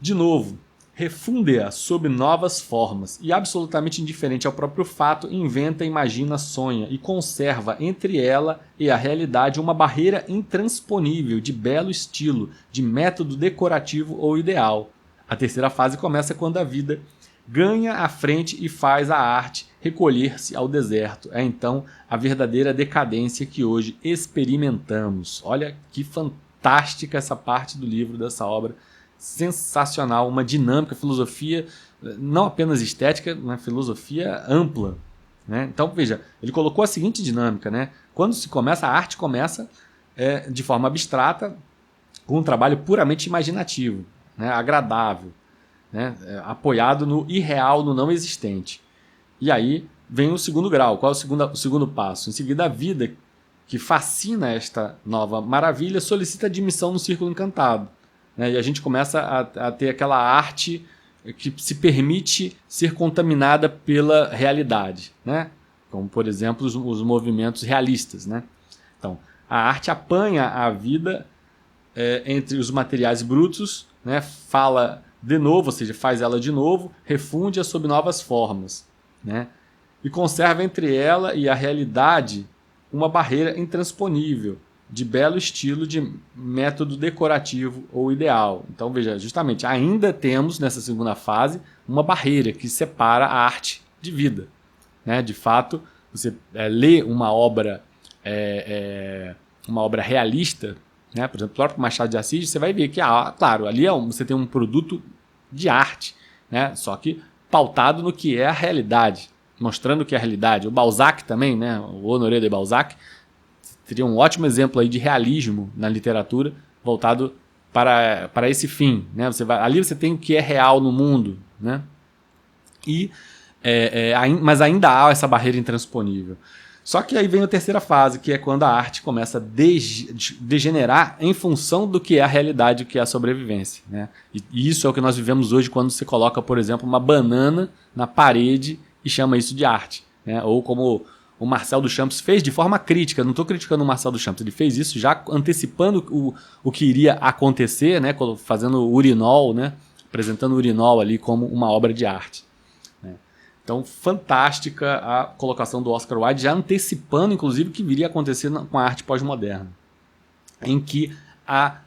de novo, refunde-a sob novas formas e, absolutamente indiferente ao próprio fato, inventa, imagina, sonha e conserva entre ela e a realidade uma barreira intransponível de belo estilo, de método decorativo ou ideal. A terceira fase começa quando a vida ganha a frente e faz a arte recolher-se ao deserto. É então a verdadeira decadência que hoje experimentamos. Olha que fantástica essa parte do livro, dessa obra. Sensacional, uma dinâmica, filosofia não apenas estética, uma filosofia ampla, né? Então, veja, ele colocou a seguinte dinâmica, né? Quando se começa, a arte começa de forma abstrata, com um trabalho puramente imaginativo, né? Agradável, né? Apoiado no irreal, no não existente. E aí vem o segundo grau. Qual é o segundo passo? Em seguida, a vida que fascina esta nova maravilha solicita admissão no círculo encantado, né? E a gente começa a ter aquela arte que se permite ser contaminada pela realidade, né? Como, por exemplo, os movimentos realistas, né? Então, a arte apanha a vida entre os materiais brutos, né? Fala de novo, ou seja, faz ela de novo, refunde-a sob novas formas, né? E conserva entre ela e a realidade uma barreira intransponível, de belo estilo, de método decorativo ou ideal. Então, veja, justamente, ainda temos nessa segunda fase uma barreira que separa a arte de vida, né? De fato, você lê uma obra realista, né? Por exemplo, o próprio Machado de Assis, você vai ver que, claro, ali você tem um produto de arte, né? Só que pautado no que é a realidade, mostrando o que é a realidade. O Balzac também, né? O Honoré de Balzac, seria um ótimo exemplo aí de realismo na literatura voltado para esse fim, né? Ali você tem o que é real no mundo, né? Mas ainda há essa barreira intransponível. Só que aí vem a terceira fase, que é quando a arte começa a degenerar em função do que é a realidade, o que é a sobrevivência, né? E isso é o que nós vivemos hoje quando você coloca, por exemplo, uma banana na parede e chama isso de arte, né? Ou como o Marcel Duchamp fez de forma crítica. Não estou criticando o Marcel Duchamp, ele fez isso já antecipando o que iria acontecer, né? Fazendo o urinol, né? Apresentando o urinol ali como uma obra de arte. Então, fantástica a colocação do Oscar Wilde, já antecipando, inclusive, o que viria a acontecer com a arte pós-moderna, em que a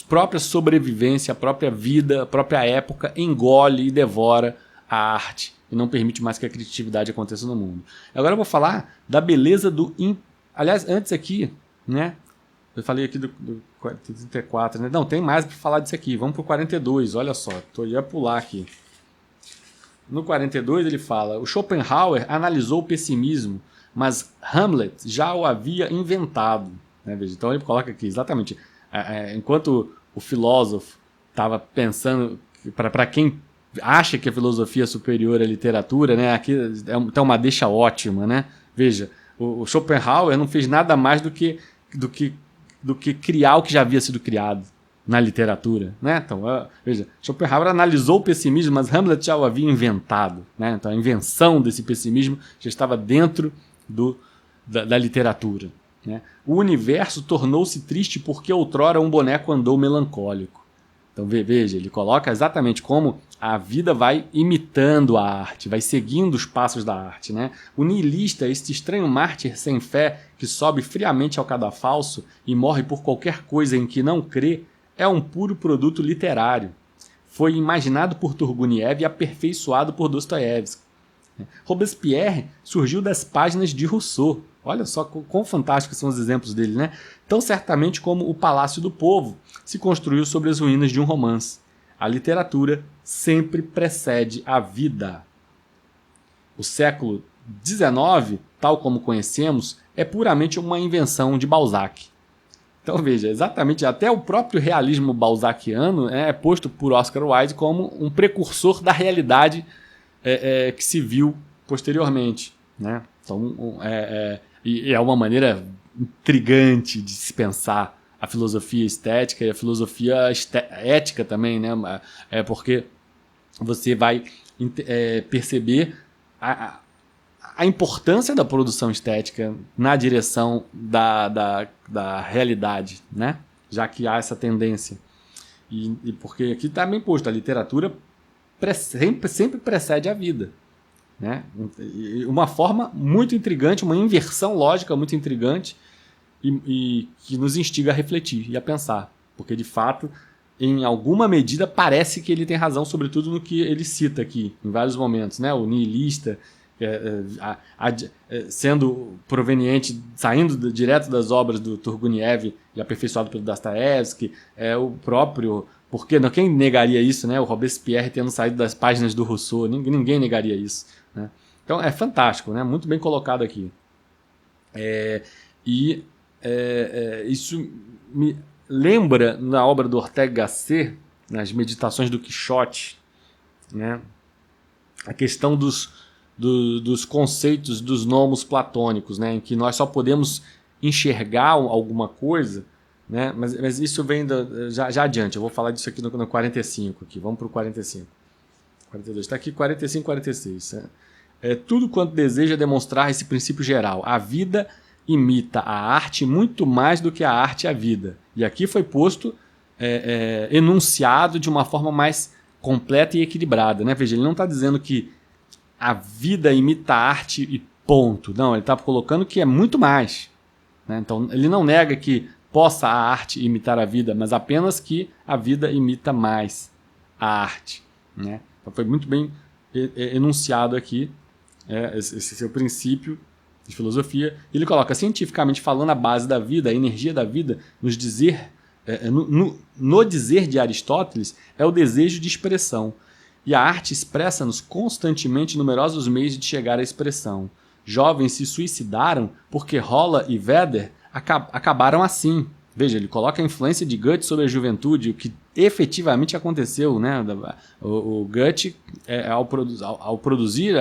própria sobrevivência, a própria vida, a própria época engole e devora a arte e não permite mais que a criatividade aconteça no mundo. Agora eu vou falar da beleza do... Aliás, antes aqui, né? Eu falei aqui do 34, né? Não, tem mais para falar disso aqui. Vamos para o 42, olha só. Ia pular aqui. No 42 ele fala: o Schopenhauer analisou o pessimismo, mas Hamlet já o havia inventado. Né? Então ele coloca aqui exatamente, enquanto o filósofo estava pensando, para quem acha que a filosofia é superior à literatura, né? Aqui é uma deixa ótima, né? Veja, o Schopenhauer não fez nada mais do que criar o que já havia sido criado na literatura, né? Então, veja, Schopenhauer analisou o pessimismo, mas Hamlet já o havia inventado, né? Então, a invenção desse pessimismo já estava dentro da literatura, né? O universo tornou-se triste porque outrora um boneco andou melancólico. Então, veja, ele coloca exatamente como a vida vai imitando a arte, vai seguindo os passos da arte, né? O niilista, este estranho mártir sem fé que sobe friamente ao cadafalso e morre por qualquer coisa em que não crê, é um puro produto literário. Foi imaginado por Turguniev e aperfeiçoado por Dostoiévski. Robespierre surgiu das páginas de Rousseau. Olha só quão fantásticos são os exemplos dele, né? Tão certamente como o Palácio do Povo se construiu sobre as ruínas de um romance. A literatura sempre precede a vida. O século XIX, tal como conhecemos, é puramente uma invenção de Balzac. Então veja, exatamente, até o próprio realismo balzaciano é posto por Oscar Wilde como um precursor da realidade que se viu posteriormente, né? Então, é uma maneira intrigante de se pensar a filosofia estética e a filosofia ética também, né? Porque você vai perceber a importância da produção estética na direção da realidade, né? Já que há essa tendência. E porque aqui está bem posto, a literatura sempre precede a vida, né? Uma forma muito intrigante, uma inversão lógica muito intrigante e que nos instiga a refletir e a pensar. Porque, de fato, em alguma medida, parece que ele tem razão, sobretudo no que ele cita aqui, em vários momentos, né? O niilista, sendo proveniente, saindo direto das obras do Turguniev e aperfeiçoado pelo Dostoiévski, o próprio... Porque quem negaria isso, né? O Robespierre tendo saído das páginas do Rousseau, ninguém negaria isso, né? Então é fantástico, né? Muito bem colocado aqui. Isso me lembra na obra do Ortega Gasset, nas Meditações do Quixote, né? A questão dos conceitos dos nomos platônicos, né? Em que nós só podemos enxergar alguma coisa, né? Mas isso vem já adiante. Eu vou falar disso aqui no 45. Aqui. Vamos para o 45. 42. Está aqui 45 e 46. Tudo quanto deseja demonstrar esse princípio geral. A vida imita a arte muito mais do que a arte a vida. E aqui foi posto, enunciado de uma forma mais completa e equilibrada, né? Veja, ele não está dizendo que a vida imita a arte e ponto. Não, ele está colocando que é muito mais, né? Então, ele não nega que possa a arte imitar a vida, mas apenas que a vida imita mais a arte, né? Então, foi muito bem enunciado aqui esse seu princípio de filosofia. Ele coloca, cientificamente falando, a base da vida, a energia da vida, no dizer de Aristóteles, é o desejo de expressão. E a arte expressa-nos constantemente numerosos meios de chegar à expressão. Jovens se suicidaram porque Rolla e Vedder acabaram assim. Veja, ele coloca a influência de Goethe sobre a juventude, o que efetivamente aconteceu, né? O Goethe, ao produzir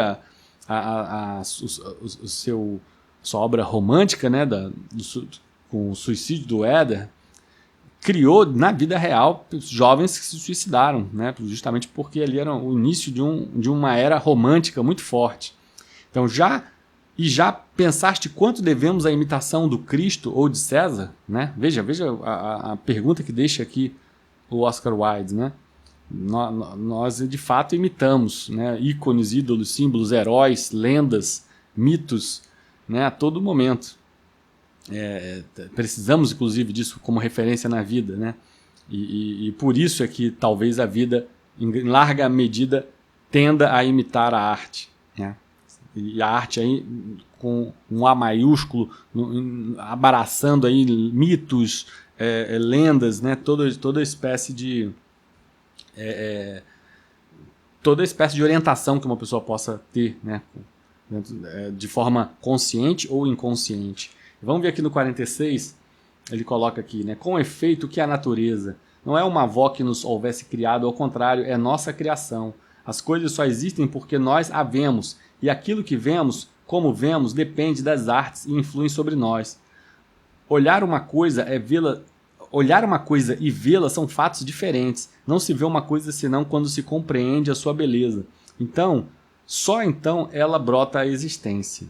sua obra romântica, né? Com o suicídio do Éder, criou na vida real jovens que se suicidaram, né? Justamente porque ali era o início de uma era romântica muito forte. Então já pensaste quanto devemos à imitação do Cristo ou de César? Né? Veja a pergunta que deixa aqui o Oscar Wilde. Né? Nós de fato imitamos, né? Ícones, ídolos, símbolos, heróis, lendas, mitos, né? A todo momento. Precisamos inclusive disso como referência na vida. Né? E por isso é que talvez a vida, em larga medida, tenda a imitar a arte. Né? E a arte aí com um A maiúsculo, abraçando aí mitos, lendas, né? toda espécie de orientação que uma pessoa possa ter, né? De forma consciente ou inconsciente. Vamos ver aqui no 46, ele coloca aqui, né? Com efeito, o que é a natureza? Não é uma avó que nos houvesse criado, ao contrário, é nossa criação. As coisas só existem porque nós a vemos, e aquilo que vemos, como vemos, depende das artes e influi sobre nós. Olhar uma coisa e vê-la são fatos diferentes. Não se vê uma coisa senão quando se compreende a sua beleza. Só então ela brota à existência.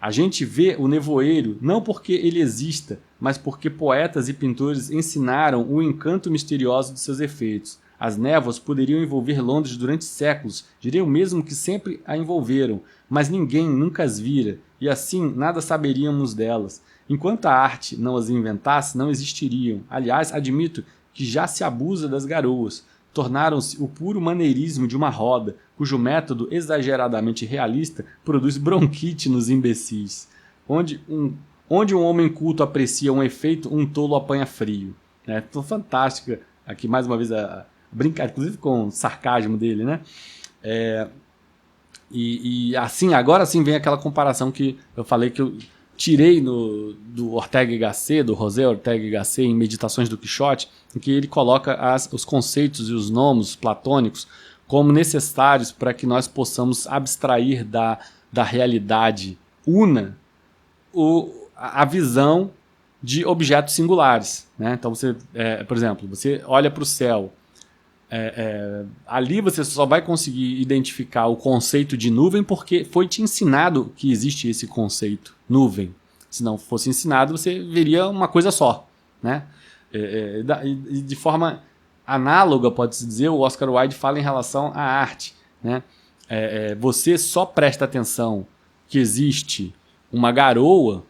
A gente vê o nevoeiro não porque ele exista, mas porque poetas e pintores ensinaram o encanto misterioso de seus efeitos. As névoas poderiam envolver Londres durante séculos, diria o mesmo que sempre a envolveram, mas ninguém nunca as vira, e assim nada saberíamos delas. Enquanto a arte não as inventasse, não existiriam. Aliás, admito que já se abusa das garoas. Tornaram-se o puro maneirismo de uma roda, cujo método exageradamente realista produz bronquite nos imbecis. Onde um homem culto aprecia um efeito, um tolo apanha frio. Então, fantástica aqui mais uma vez a brincar, inclusive com o sarcasmo dele, né? E assim, agora sim vem aquela comparação que eu falei que eu tirei do Ortega y Gasset, do José Ortega y Gasset, em Meditações do Quixote, em que ele coloca os conceitos e os nomos platônicos como necessários para que nós possamos abstrair da realidade una a visão de objetos singulares. Né? Então, por exemplo, você olha para o céu, ali você só vai conseguir identificar o conceito de nuvem porque foi te ensinado que existe esse conceito, nuvem. Se não fosse ensinado, você veria uma coisa só. Né? E de forma análoga, pode-se dizer, o Oscar Wilde fala em relação à arte. Né? Você só presta atenção que existe uma garoa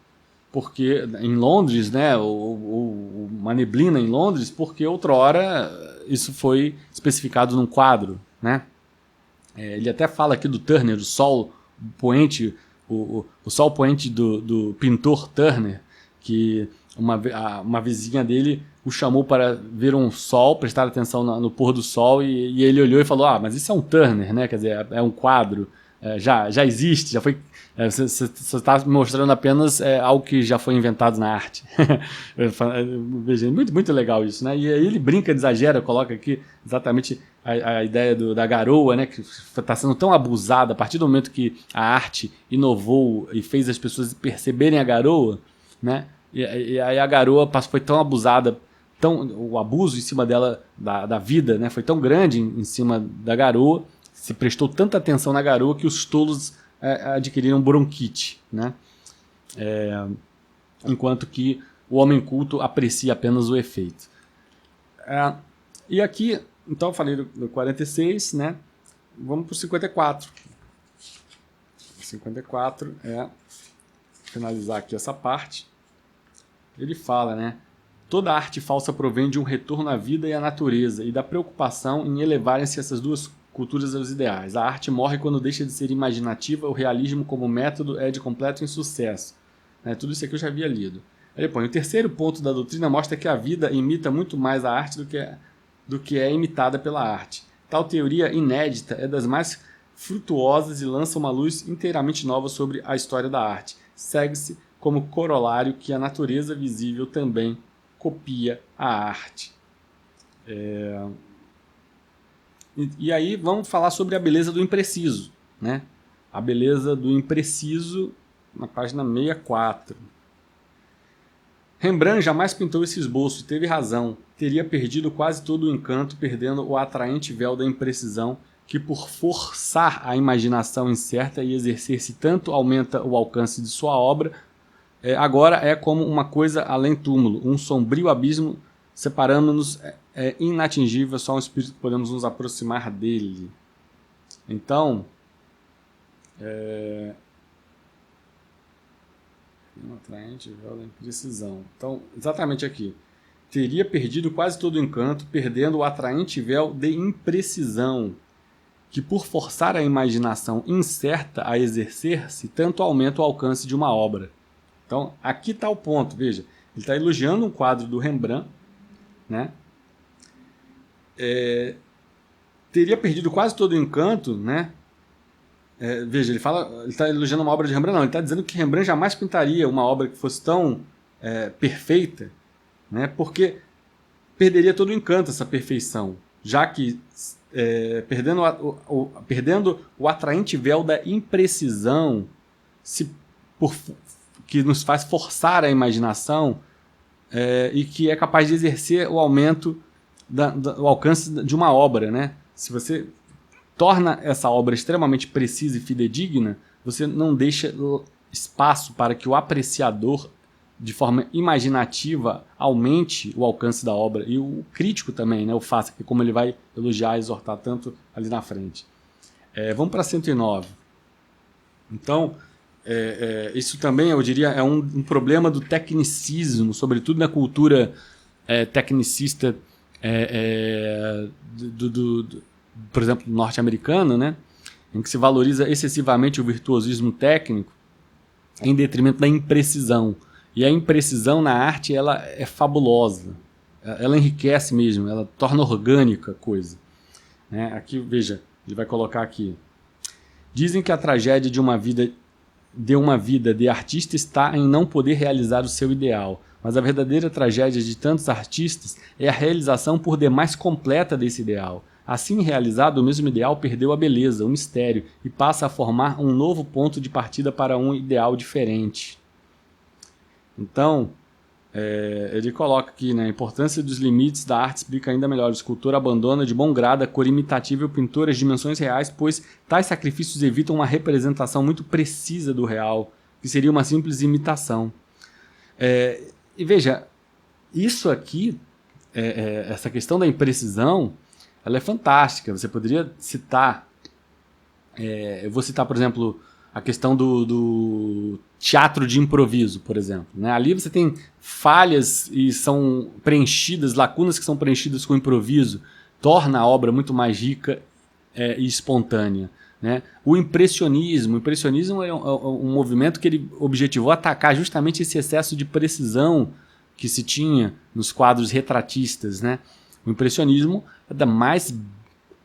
porque em Londres, né, ou uma neblina em Londres, porque outrora isso foi especificado num quadro. Né? Ele até fala aqui do Turner, o sol poente, o sol poente do pintor Turner, que uma vizinha dele o chamou para ver um sol, prestar atenção no pôr do sol, e ele olhou e falou, mas isso é um Turner, né? Quer dizer, é um quadro, já existe, já foi... Você está mostrando apenas algo que já foi inventado na arte. Muito, muito legal isso. Né? E aí ele brinca, exagera, coloca aqui exatamente a ideia da garoa, né? Que está sendo tão abusada a partir do momento que a arte inovou e fez as pessoas perceberem a garoa, né? E aí a garoa foi tão abusada, o abuso em cima dela, da vida, né? Foi tão grande em cima da garoa, se prestou tanta atenção na garoa que os tolos adquiriram bronquite, né? Enquanto que o homem culto aprecia apenas o efeito. E aqui, então eu falei do 46, né? Vamos para o 54. O 54 finalizar aqui essa parte. Ele fala, né? Toda arte falsa provém de um retorno à vida e à natureza e da preocupação em elevarem-se essas duas culturas aos ideais. A arte morre quando deixa de ser imaginativa, o realismo como método é de completo insucesso. Tudo isso aqui eu já havia lido. Ele põe, o terceiro ponto da doutrina mostra que a vida imita muito mais a arte do que é imitada pela arte. Tal teoria inédita é das mais frutuosas e lança uma luz inteiramente nova sobre a história da arte. Segue-se como corolário que a natureza visível também copia a arte. E aí vamos falar sobre a beleza do impreciso, né? A beleza do impreciso na página 64. Rembrandt jamais pintou esse esboço e teve razão. Teria perdido quase todo o encanto, perdendo o atraente véu da imprecisão, que por forçar a imaginação incerta e exercer-se tanto aumenta o alcance de sua obra, agora é como uma coisa além túmulo, um sombrio abismo separando-nos, inatingível, só um espírito que podemos nos aproximar dele. Então, um atraente véu da imprecisão. Então, exatamente aqui. Teria perdido quase todo o encanto, perdendo o atraente véu de imprecisão, que por forçar a imaginação incerta a exercer-se, tanto aumenta o alcance de uma obra. Então, aqui está o ponto, veja. Ele está elogiando um quadro do Rembrandt, né? Teria perdido quase todo o encanto, né? Veja, ele está elogiando uma obra de Rembrandt, não, ele está dizendo que Rembrandt jamais pintaria uma obra que fosse tão perfeita, né? Porque perderia todo o encanto, essa perfeição, já que perdendo o atraente véu da imprecisão, que nos faz forçar a imaginação e que é capaz de exercer o aumento do alcance de uma obra, né? Se você torna essa obra extremamente precisa e fidedigna, você não deixa espaço para que o apreciador, de forma imaginativa, aumente o alcance da obra. E o crítico também, né, o faça, que como ele vai elogiar e exortar tanto ali na frente. Vamos para 109. Então, isso também, eu diria, é um problema do tecnicismo, sobretudo na cultura tecnicista por exemplo, norte-americano, né, em que se valoriza excessivamente o virtuosismo técnico em detrimento da imprecisão. E a imprecisão na arte, ela é fabulosa. Ela enriquece mesmo, ela torna orgânica a coisa. Né? Aqui, veja, ele vai colocar aqui. Dizem que a tragédia de uma vida de artista está em não poder realizar o seu ideal. Mas a verdadeira tragédia de tantos artistas é a realização por demais completa desse ideal. Assim realizado, o mesmo ideal perdeu a beleza, o mistério, e passa a formar um novo ponto de partida para um ideal diferente. Então, ele coloca aqui, né, a importância dos limites da arte explica ainda melhor. O escultor abandona de bom grado a cor imitativa e o pintor as dimensões reais, pois tais sacrifícios evitam uma representação muito precisa do real, que seria uma simples imitação. E veja, isso aqui, essa questão da imprecisão, ela é fantástica. Você poderia citar, eu vou citar, por exemplo, a questão do teatro de improviso, por exemplo. Né? Ali você tem falhas e são preenchidas, lacunas que são preenchidas com improviso, torna a obra muito mais rica e espontânea. Né? O impressionismo é um movimento que ele objetivou atacar justamente esse excesso de precisão que se tinha nos quadros retratistas. Né? O impressionismo é da mais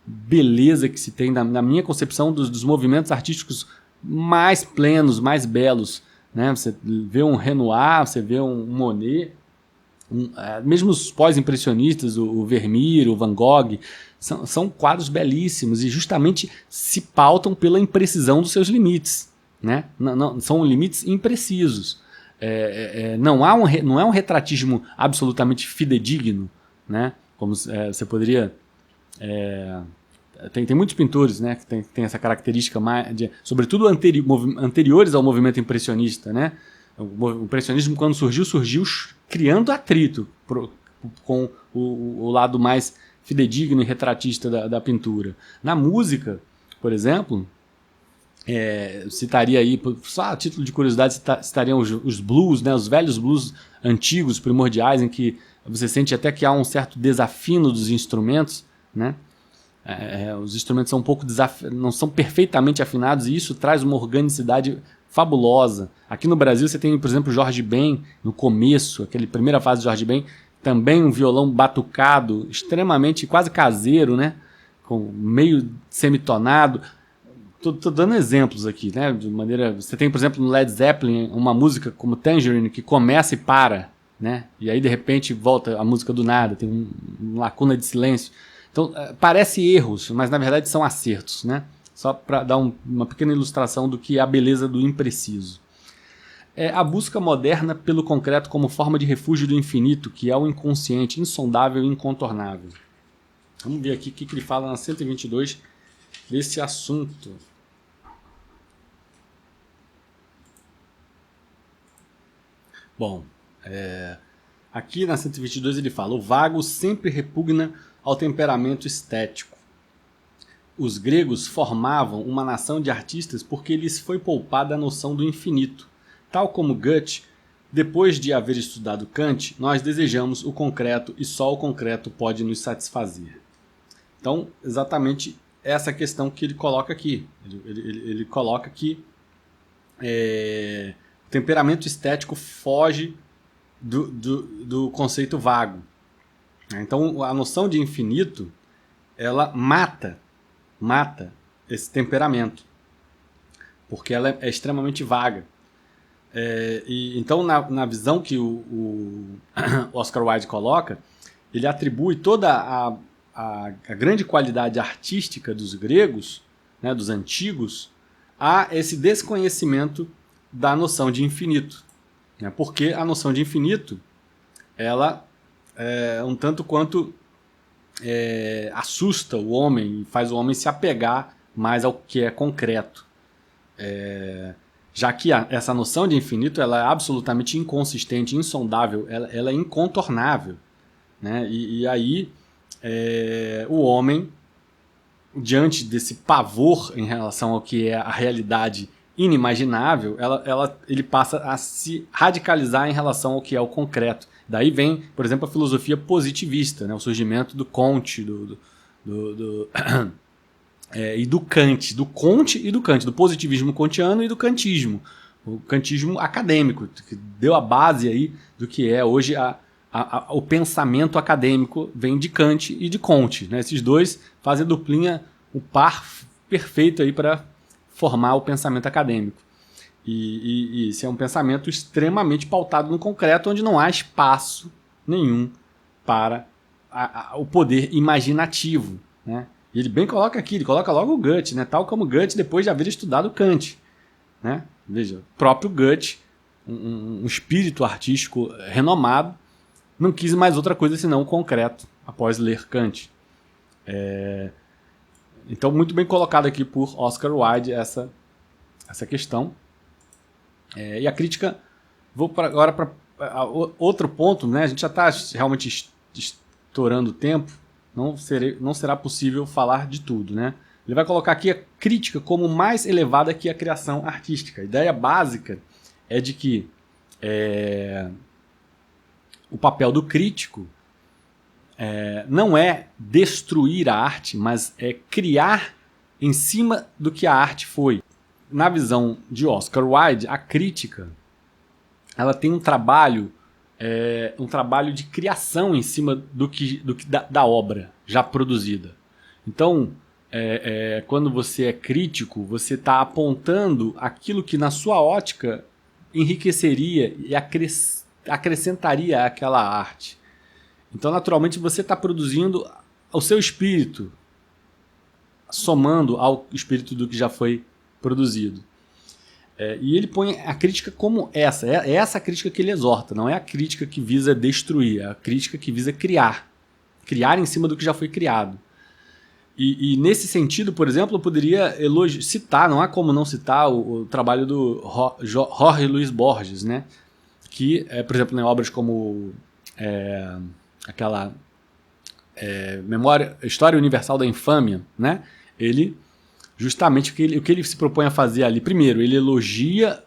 beleza que se tem, na minha concepção, dos movimentos artísticos mais plenos, mais belos. Né? Você vê um Renoir, você vê um Monet, mesmo os pós-impressionistas, o Vermeer, o Van Gogh, são quadros belíssimos e justamente se pautam pela imprecisão dos seus limites. Né? Não, são limites imprecisos. Não é um retratismo absolutamente fidedigno, né? Como você poderia... Tem muitos pintores, né, que tem essa característica, sobretudo anteriores ao movimento impressionista. Né? O impressionismo, quando surgiu criando atrito com o lado mais fidedigno e retratista da pintura. Na música, por exemplo, citaria aí, só a título de curiosidade, citariam os blues, né, os velhos blues antigos, primordiais, em que você sente até que há um certo desafino dos instrumentos, né? Os instrumentos são não são perfeitamente afinados e isso traz uma organicidade fabulosa. Aqui no Brasil você tem, por exemplo, Jorge Ben, no começo, aquela primeira fase de Jorge Ben, também um violão batucado, extremamente quase caseiro, né? Com meio semitonado, tô dando exemplos aqui, né? De maneira, você tem, por exemplo, no Led Zeppelin uma música como Tangerine que começa e para, né? E aí de repente volta a música do nada, tem uma lacuna de silêncio. Então parece erros, mas na verdade são acertos, né? Só para dar uma pequena ilustração do que é a beleza do impreciso. É a busca moderna pelo concreto como forma de refúgio do infinito, que é o inconsciente, insondável e incontornável. Vamos ver aqui o que ele fala na 122 desse assunto. Bom, aqui na 122 ele fala: o vago sempre repugna ao temperamento estético. Os gregos formavam uma nação de artistas porque lhes foi poupada a noção do infinito. Tal como Goethe, depois de haver estudado Kant, nós desejamos o concreto e só o concreto pode nos satisfazer. Então, exatamente essa questão que ele coloca aqui. Ele coloca que o temperamento estético foge do conceito vago. Então, a noção de infinito, ela mata esse temperamento, porque ela é extremamente vaga. Então, na visão que o Oscar Wilde coloca, ele atribui toda a grande qualidade artística dos gregos, né, dos antigos, a esse desconhecimento da noção de infinito. Né, porque a noção de infinito, ela é um tanto quanto assusta o homem e faz o homem se apegar mais ao que é concreto. Já que essa noção de infinito ela é absolutamente inconsistente, insondável, ela é incontornável. Né? E aí o homem, diante desse pavor em relação ao que é a realidade inimaginável, ele passa a se radicalizar em relação ao que é o concreto. Daí vem, por exemplo, a filosofia positivista, né? O surgimento do Comte, e do Kant, do Comte e do Kant, do positivismo kantiano e do kantismo, o kantismo acadêmico, que deu a base aí do que é hoje o pensamento acadêmico, vem de Kant e de Comte. Né? Esses dois fazem a duplinha, o par perfeito aí para formar o pensamento acadêmico. E esse é um pensamento extremamente pautado no concreto, onde não há espaço nenhum para o poder imaginativo. Né? E ele bem coloca aqui, ele coloca logo o Goethe, né? Tal como Goethe depois de haver estudado Kant. Né? Veja, o próprio Goethe, um espírito artístico renomado, não quis mais outra coisa senão o concreto, após ler Kant. Então, muito bem colocado aqui por Oscar Wilde essa questão. E a crítica, vou agora para outro ponto, né? A gente já está realmente estourando o tempo, não será possível falar de tudo. Né? Ele vai colocar aqui a crítica como mais elevada que a criação artística. A ideia básica é de que o papel do crítico não é destruir a arte, mas é criar em cima do que a arte foi. Na visão de Oscar Wilde, a crítica ela tem um trabalho de criação em cima da obra já produzida. Então, quando você é crítico, você está apontando aquilo que na sua ótica enriqueceria e acrescentaria àquela arte. Então, naturalmente, você está produzindo o seu espírito, somando ao espírito do que já foi produzido. E ele põe a crítica como essa. É essa a crítica que ele exorta. Não é a crítica que visa destruir. É a crítica que visa criar. Criar em cima do que já foi criado. E nesse sentido, por exemplo, eu poderia citar, não há como não citar o trabalho do Jorge Luis Borges, né? Que, por exemplo, em obras como aquela História Universal da Infâmia, né? Ele, justamente o que ele se propõe a fazer ali, primeiro, ele elogia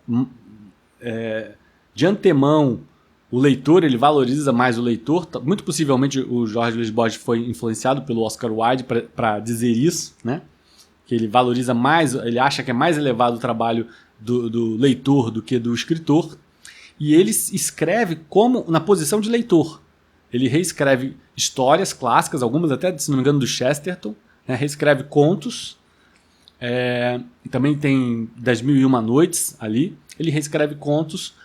de antemão o leitor, ele valoriza mais o leitor. Muito possivelmente o Jorge Luis Borges foi influenciado pelo Oscar Wilde para dizer isso, né? Que ele valoriza mais, ele acha que é mais elevado o trabalho do leitor do que do escritor. E ele escreve como na posição de leitor. Ele reescreve histórias clássicas, algumas até, se não me engano, do Chesterton, né? Reescreve contos Também tem Das Mil e Uma Noites ali. Ele reescreve contos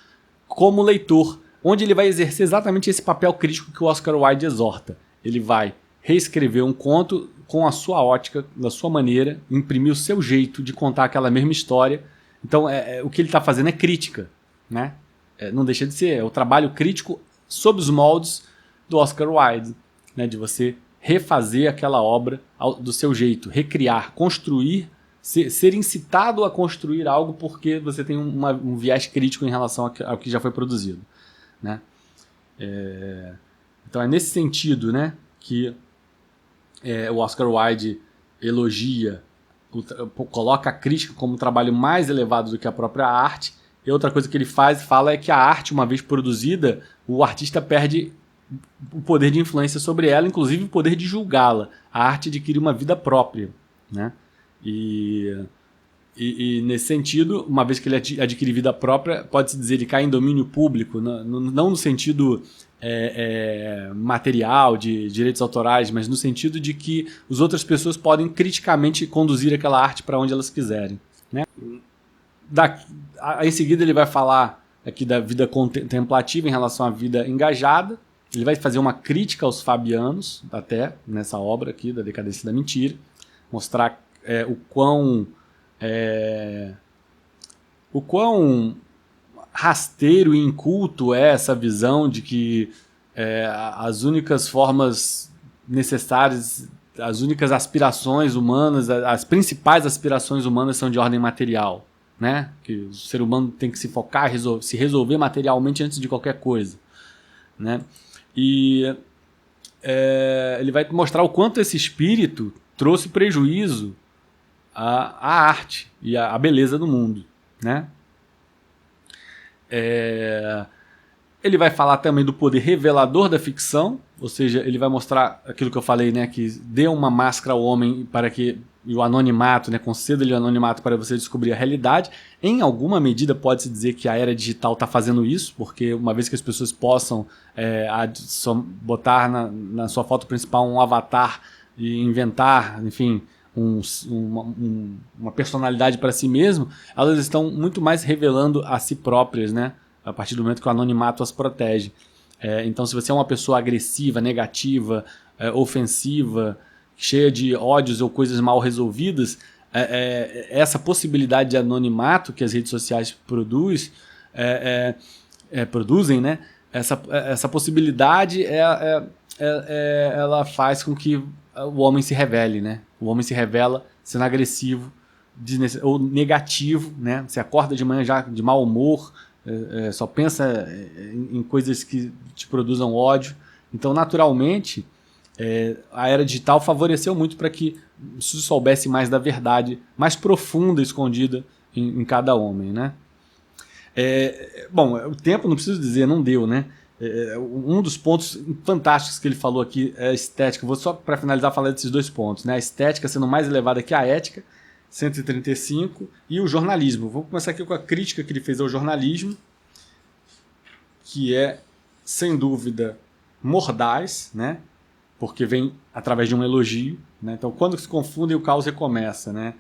como leitor, onde ele vai exercer exatamente esse papel crítico que o Oscar Wilde exorta. Ele vai reescrever um conto com a sua ótica, da sua maneira, imprimir o seu jeito de contar aquela mesma história. Então, o que ele está fazendo é crítica, né? Não deixa de ser, é o trabalho crítico sob os moldes do Oscar Wilde, né? De você refazer aquela obra do seu jeito, recriar, construir, ser incitado a construir algo porque você tem um viés crítico em relação ao que já foi produzido, né? Então é nesse sentido, né, que o Oscar Wilde elogia, coloca a crítica como um trabalho mais elevado do que a própria arte. E outra coisa que ele fala é que a arte, uma vez produzida, o artista perde o poder de influência sobre ela, inclusive o poder de julgá-la. A arte adquire uma vida própria, né? E nesse sentido, uma vez que ele adquire vida própria, pode-se dizer ele cai em domínio público, não no sentido material, de direitos autorais, mas no sentido de que as outras pessoas podem criticamente conduzir aquela arte para onde elas quiserem, né? Em seguida ele vai falar aqui da vida contemplativa em relação à vida engajada. Ele vai fazer uma crítica aos fabianos, até nessa obra aqui, da Decadência da Mentira, mostrar o quão rasteiro e inculto é essa visão de que as únicas formas necessárias, as únicas aspirações humanas, as principais aspirações humanas são de ordem material, né? Que o ser humano tem que se focar, se resolver materialmente antes de qualquer coisa, né? E ele vai mostrar o quanto esse espírito trouxe prejuízo à arte e à beleza do mundo, né? Ele vai falar também do poder revelador da ficção, ou seja, ele vai mostrar aquilo que eu falei, né, que dê uma máscara ao homem para que o anonimato, né, conceda-lhe o anonimato para você descobrir a realidade. Em alguma medida pode-se dizer que a era digital está fazendo isso, porque uma vez que as pessoas possam botar na sua foto principal um avatar e inventar, enfim, uma personalidade para si mesmo, elas estão muito mais revelando a si próprias, né? A partir do momento que o anonimato as protege. Então, se você é uma pessoa agressiva, negativa, ofensiva, cheia de ódios ou coisas mal resolvidas, essa possibilidade de anonimato que as redes sociais produzem, né? Essa possibilidade ela faz com que o homem se revele, né? O homem se revela sendo agressivo ou negativo, né? Você acorda de manhã já de mau humor, só pensa em coisas que te produzam ódio. Então, naturalmente, a era digital favoreceu muito para que se soubesse mais da verdade, mais profunda, escondida em cada homem, né? Bom, o tempo, não preciso dizer, não deu, né? Um dos pontos fantásticos que ele falou aqui é a estética. Vou só, para finalizar, falar desses dois pontos, né? A estética sendo mais elevada que a ética, 135, e o jornalismo. Vou começar aqui com a crítica que ele fez ao jornalismo, que é, sem dúvida, mordaz, né? Porque vem através de um elogio, né? Então, quando se confundem, o caos recomeça, né?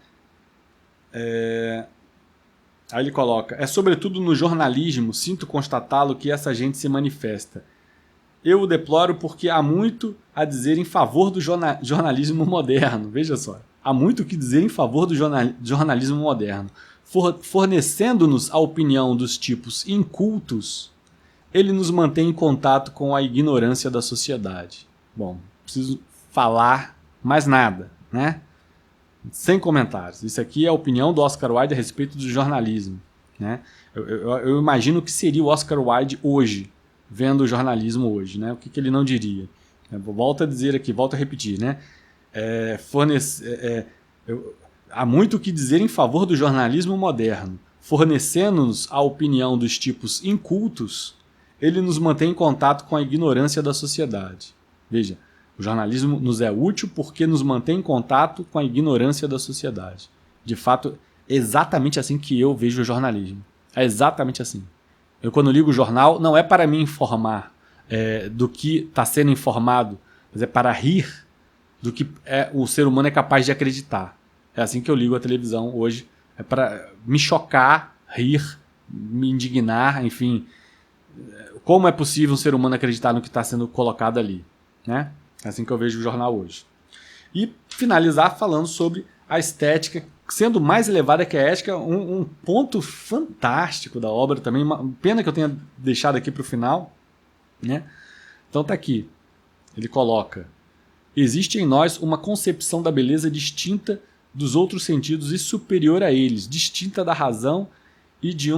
Aí ele coloca: sobretudo no jornalismo, sinto constatá-lo que essa gente se manifesta. Eu o deploro porque há muito a dizer em favor do jornalismo moderno. Veja só, há muito o que dizer em favor do jornalismo moderno. Fornecendo-nos a opinião dos tipos incultos, ele nos mantém em contato com a ignorância da sociedade. Bom, preciso falar mais nada, né? Sem comentários. Isso aqui é a opinião do Oscar Wilde a respeito do jornalismo, né? Eu imagino o que seria o Oscar Wilde hoje, vendo o jornalismo hoje, né? O que ele não diria? Volto a dizer aqui, volto a repetir, né? Há muito o que dizer em favor do jornalismo moderno. Fornecendo-nos a opinião dos tipos incultos, ele nos mantém em contato com a ignorância da sociedade. Veja, o jornalismo nos é útil porque nos mantém em contato com a ignorância da sociedade. De fato, é exatamente assim que eu vejo o jornalismo. É exatamente assim. Eu, quando ligo o jornal, não é para me informar do que está sendo informado, mas é para rir do que o ser humano é capaz de acreditar. É assim que eu ligo a televisão hoje. É para me chocar, rir, me indignar, enfim. Como é possível um ser humano acreditar no que está sendo colocado ali? Né? É assim que eu vejo o jornal hoje. E finalizar falando sobre a estética, sendo mais elevada que a ética, um ponto fantástico da obra também. Uma pena que eu tenha deixado aqui para o final. Né? Então tá aqui. Ele coloca: existe em nós uma concepção da beleza distinta dos outros sentidos e superior a eles, distinta da razão e de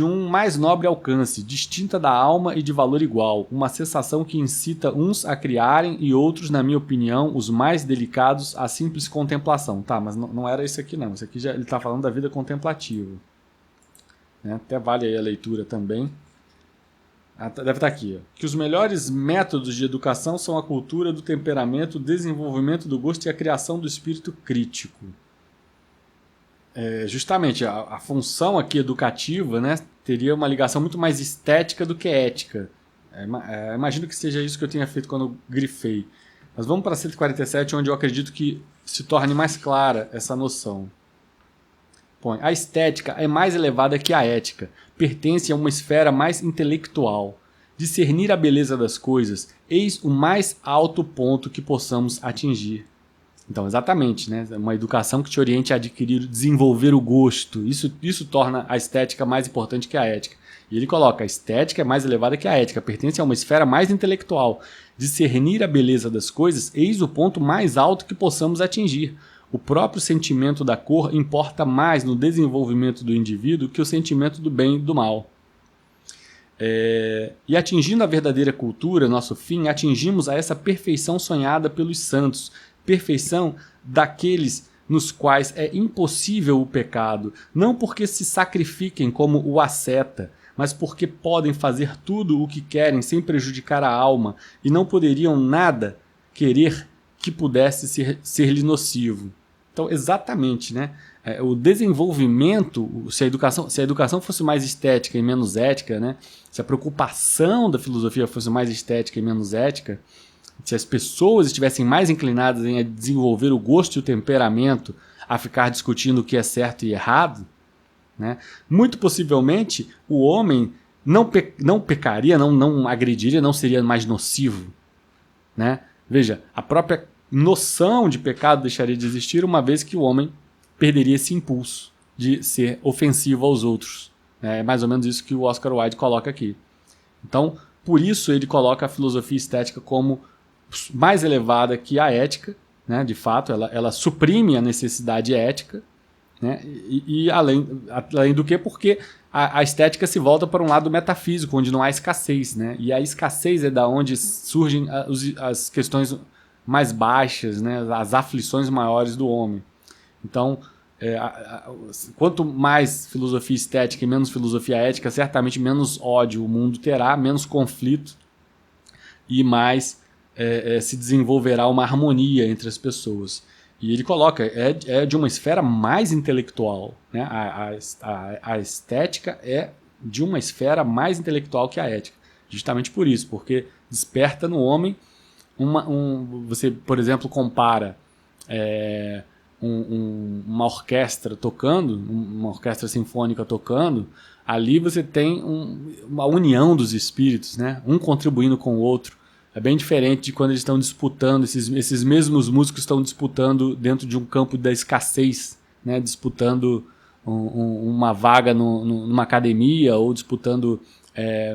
um mais nobre alcance, distinta da alma e de valor igual, uma sensação que incita uns a criarem e outros, na minha opinião, os mais delicados, à simples contemplação. Tá, mas não era isso aqui não, isso aqui ele está falando da vida contemplativa. Né? Até vale aí a leitura também. Deve estar aqui. Ó. Que os melhores métodos de educação são a cultura do temperamento, o desenvolvimento do gosto e a criação do espírito crítico. Justamente, a função aqui educativa, né, teria uma ligação muito mais estética do que ética. Imagino que seja isso que eu tinha feito quando eu grifei. Mas vamos para 147, onde eu acredito que se torne mais clara essa noção. Põe: a estética é mais elevada que a ética, pertence a uma esfera mais intelectual. Discernir a beleza das coisas, eis o mais alto ponto que possamos atingir. Então, exatamente, né? Uma educação que te oriente a adquirir, desenvolver o gosto. Isso torna a estética mais importante que a ética. E ele coloca: a estética é mais elevada que a ética, pertence a uma esfera mais intelectual. Discernir a beleza das coisas, eis o ponto mais alto que possamos atingir. O próprio sentimento da cor importa mais no desenvolvimento do indivíduo que o sentimento do bem e do mal. E atingindo a verdadeira cultura, nosso fim, atingimos a essa perfeição sonhada pelos santos, perfeição daqueles nos quais é impossível o pecado, não porque se sacrifiquem como o asceta, mas porque podem fazer tudo o que querem sem prejudicar a alma e não poderiam nada querer que pudesse ser-lhe nocivo. Então, exatamente, né? O desenvolvimento, se a educação fosse mais estética e menos ética, né? Se a preocupação da filosofia fosse mais estética e menos ética, se as pessoas estivessem mais inclinadas em desenvolver o gosto e o temperamento, a ficar discutindo o que é certo e errado, né? Muito possivelmente o homem não pecaria, não agrediria, não seria mais nocivo, né? Veja, a própria noção de pecado deixaria de existir, uma vez que o homem perderia esse impulso de ser ofensivo aos outros. É mais ou menos isso que o Oscar Wilde coloca aqui. Então, por isso ele coloca a filosofia estética como mais elevada que a ética, né? De fato, ela suprime a necessidade ética, né? E além do que, porque a estética se volta para um lado metafísico, onde não há escassez, né? E a escassez é da onde surgem as questões mais baixas, né? As aflições maiores do homem. Então, quanto mais filosofia estética e menos filosofia ética, certamente menos ódio o mundo terá, menos conflito e mais se desenvolverá uma harmonia entre as pessoas. E ele coloca, é de uma esfera mais intelectual, né? A estética é de uma esfera mais intelectual que a ética. Justamente por isso, porque desperta no homem você, por exemplo, compara uma orquestra tocando, uma orquestra sinfônica tocando, ali você tem uma união dos espíritos, né? Um contribuindo com o outro. É bem diferente de quando eles estão disputando, esses mesmos músicos estão disputando dentro de um campo da escassez, né? Disputando uma vaga numa academia, ou disputando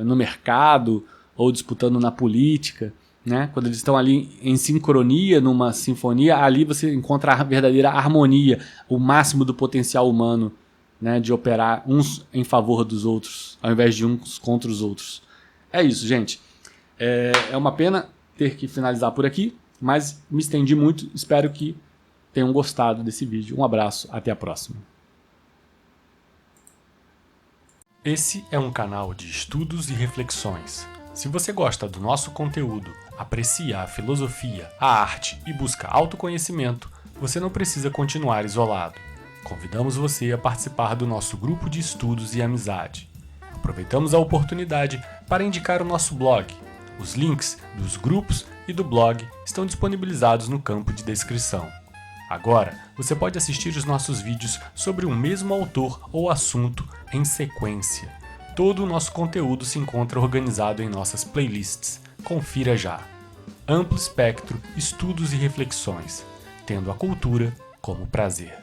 no mercado, ou disputando na política. Né? Quando eles estão ali em sincronia numa sinfonia, ali você encontra a verdadeira harmonia, o máximo do potencial humano, né? De operar uns em favor dos outros, ao invés de uns contra os outros. É isso, gente. É uma pena ter que finalizar por aqui, mas me estendi muito. Espero que tenham gostado desse vídeo. Um abraço, até a próxima. Esse é um canal de estudos e reflexões. Se você gosta do nosso conteúdo, aprecia a filosofia, a arte e busca autoconhecimento, você não precisa continuar isolado. Convidamos você a participar do nosso grupo de estudos e amizade. Aproveitamos a oportunidade para indicar o nosso blog. Os links dos grupos e do blog estão disponibilizados no campo de descrição. Agora, você pode assistir os nossos vídeos sobre o mesmo autor ou assunto em sequência. Todo o nosso conteúdo se encontra organizado em nossas playlists. Confira já. Amplo espectro, estudos e reflexões, tendo a cultura como prazer.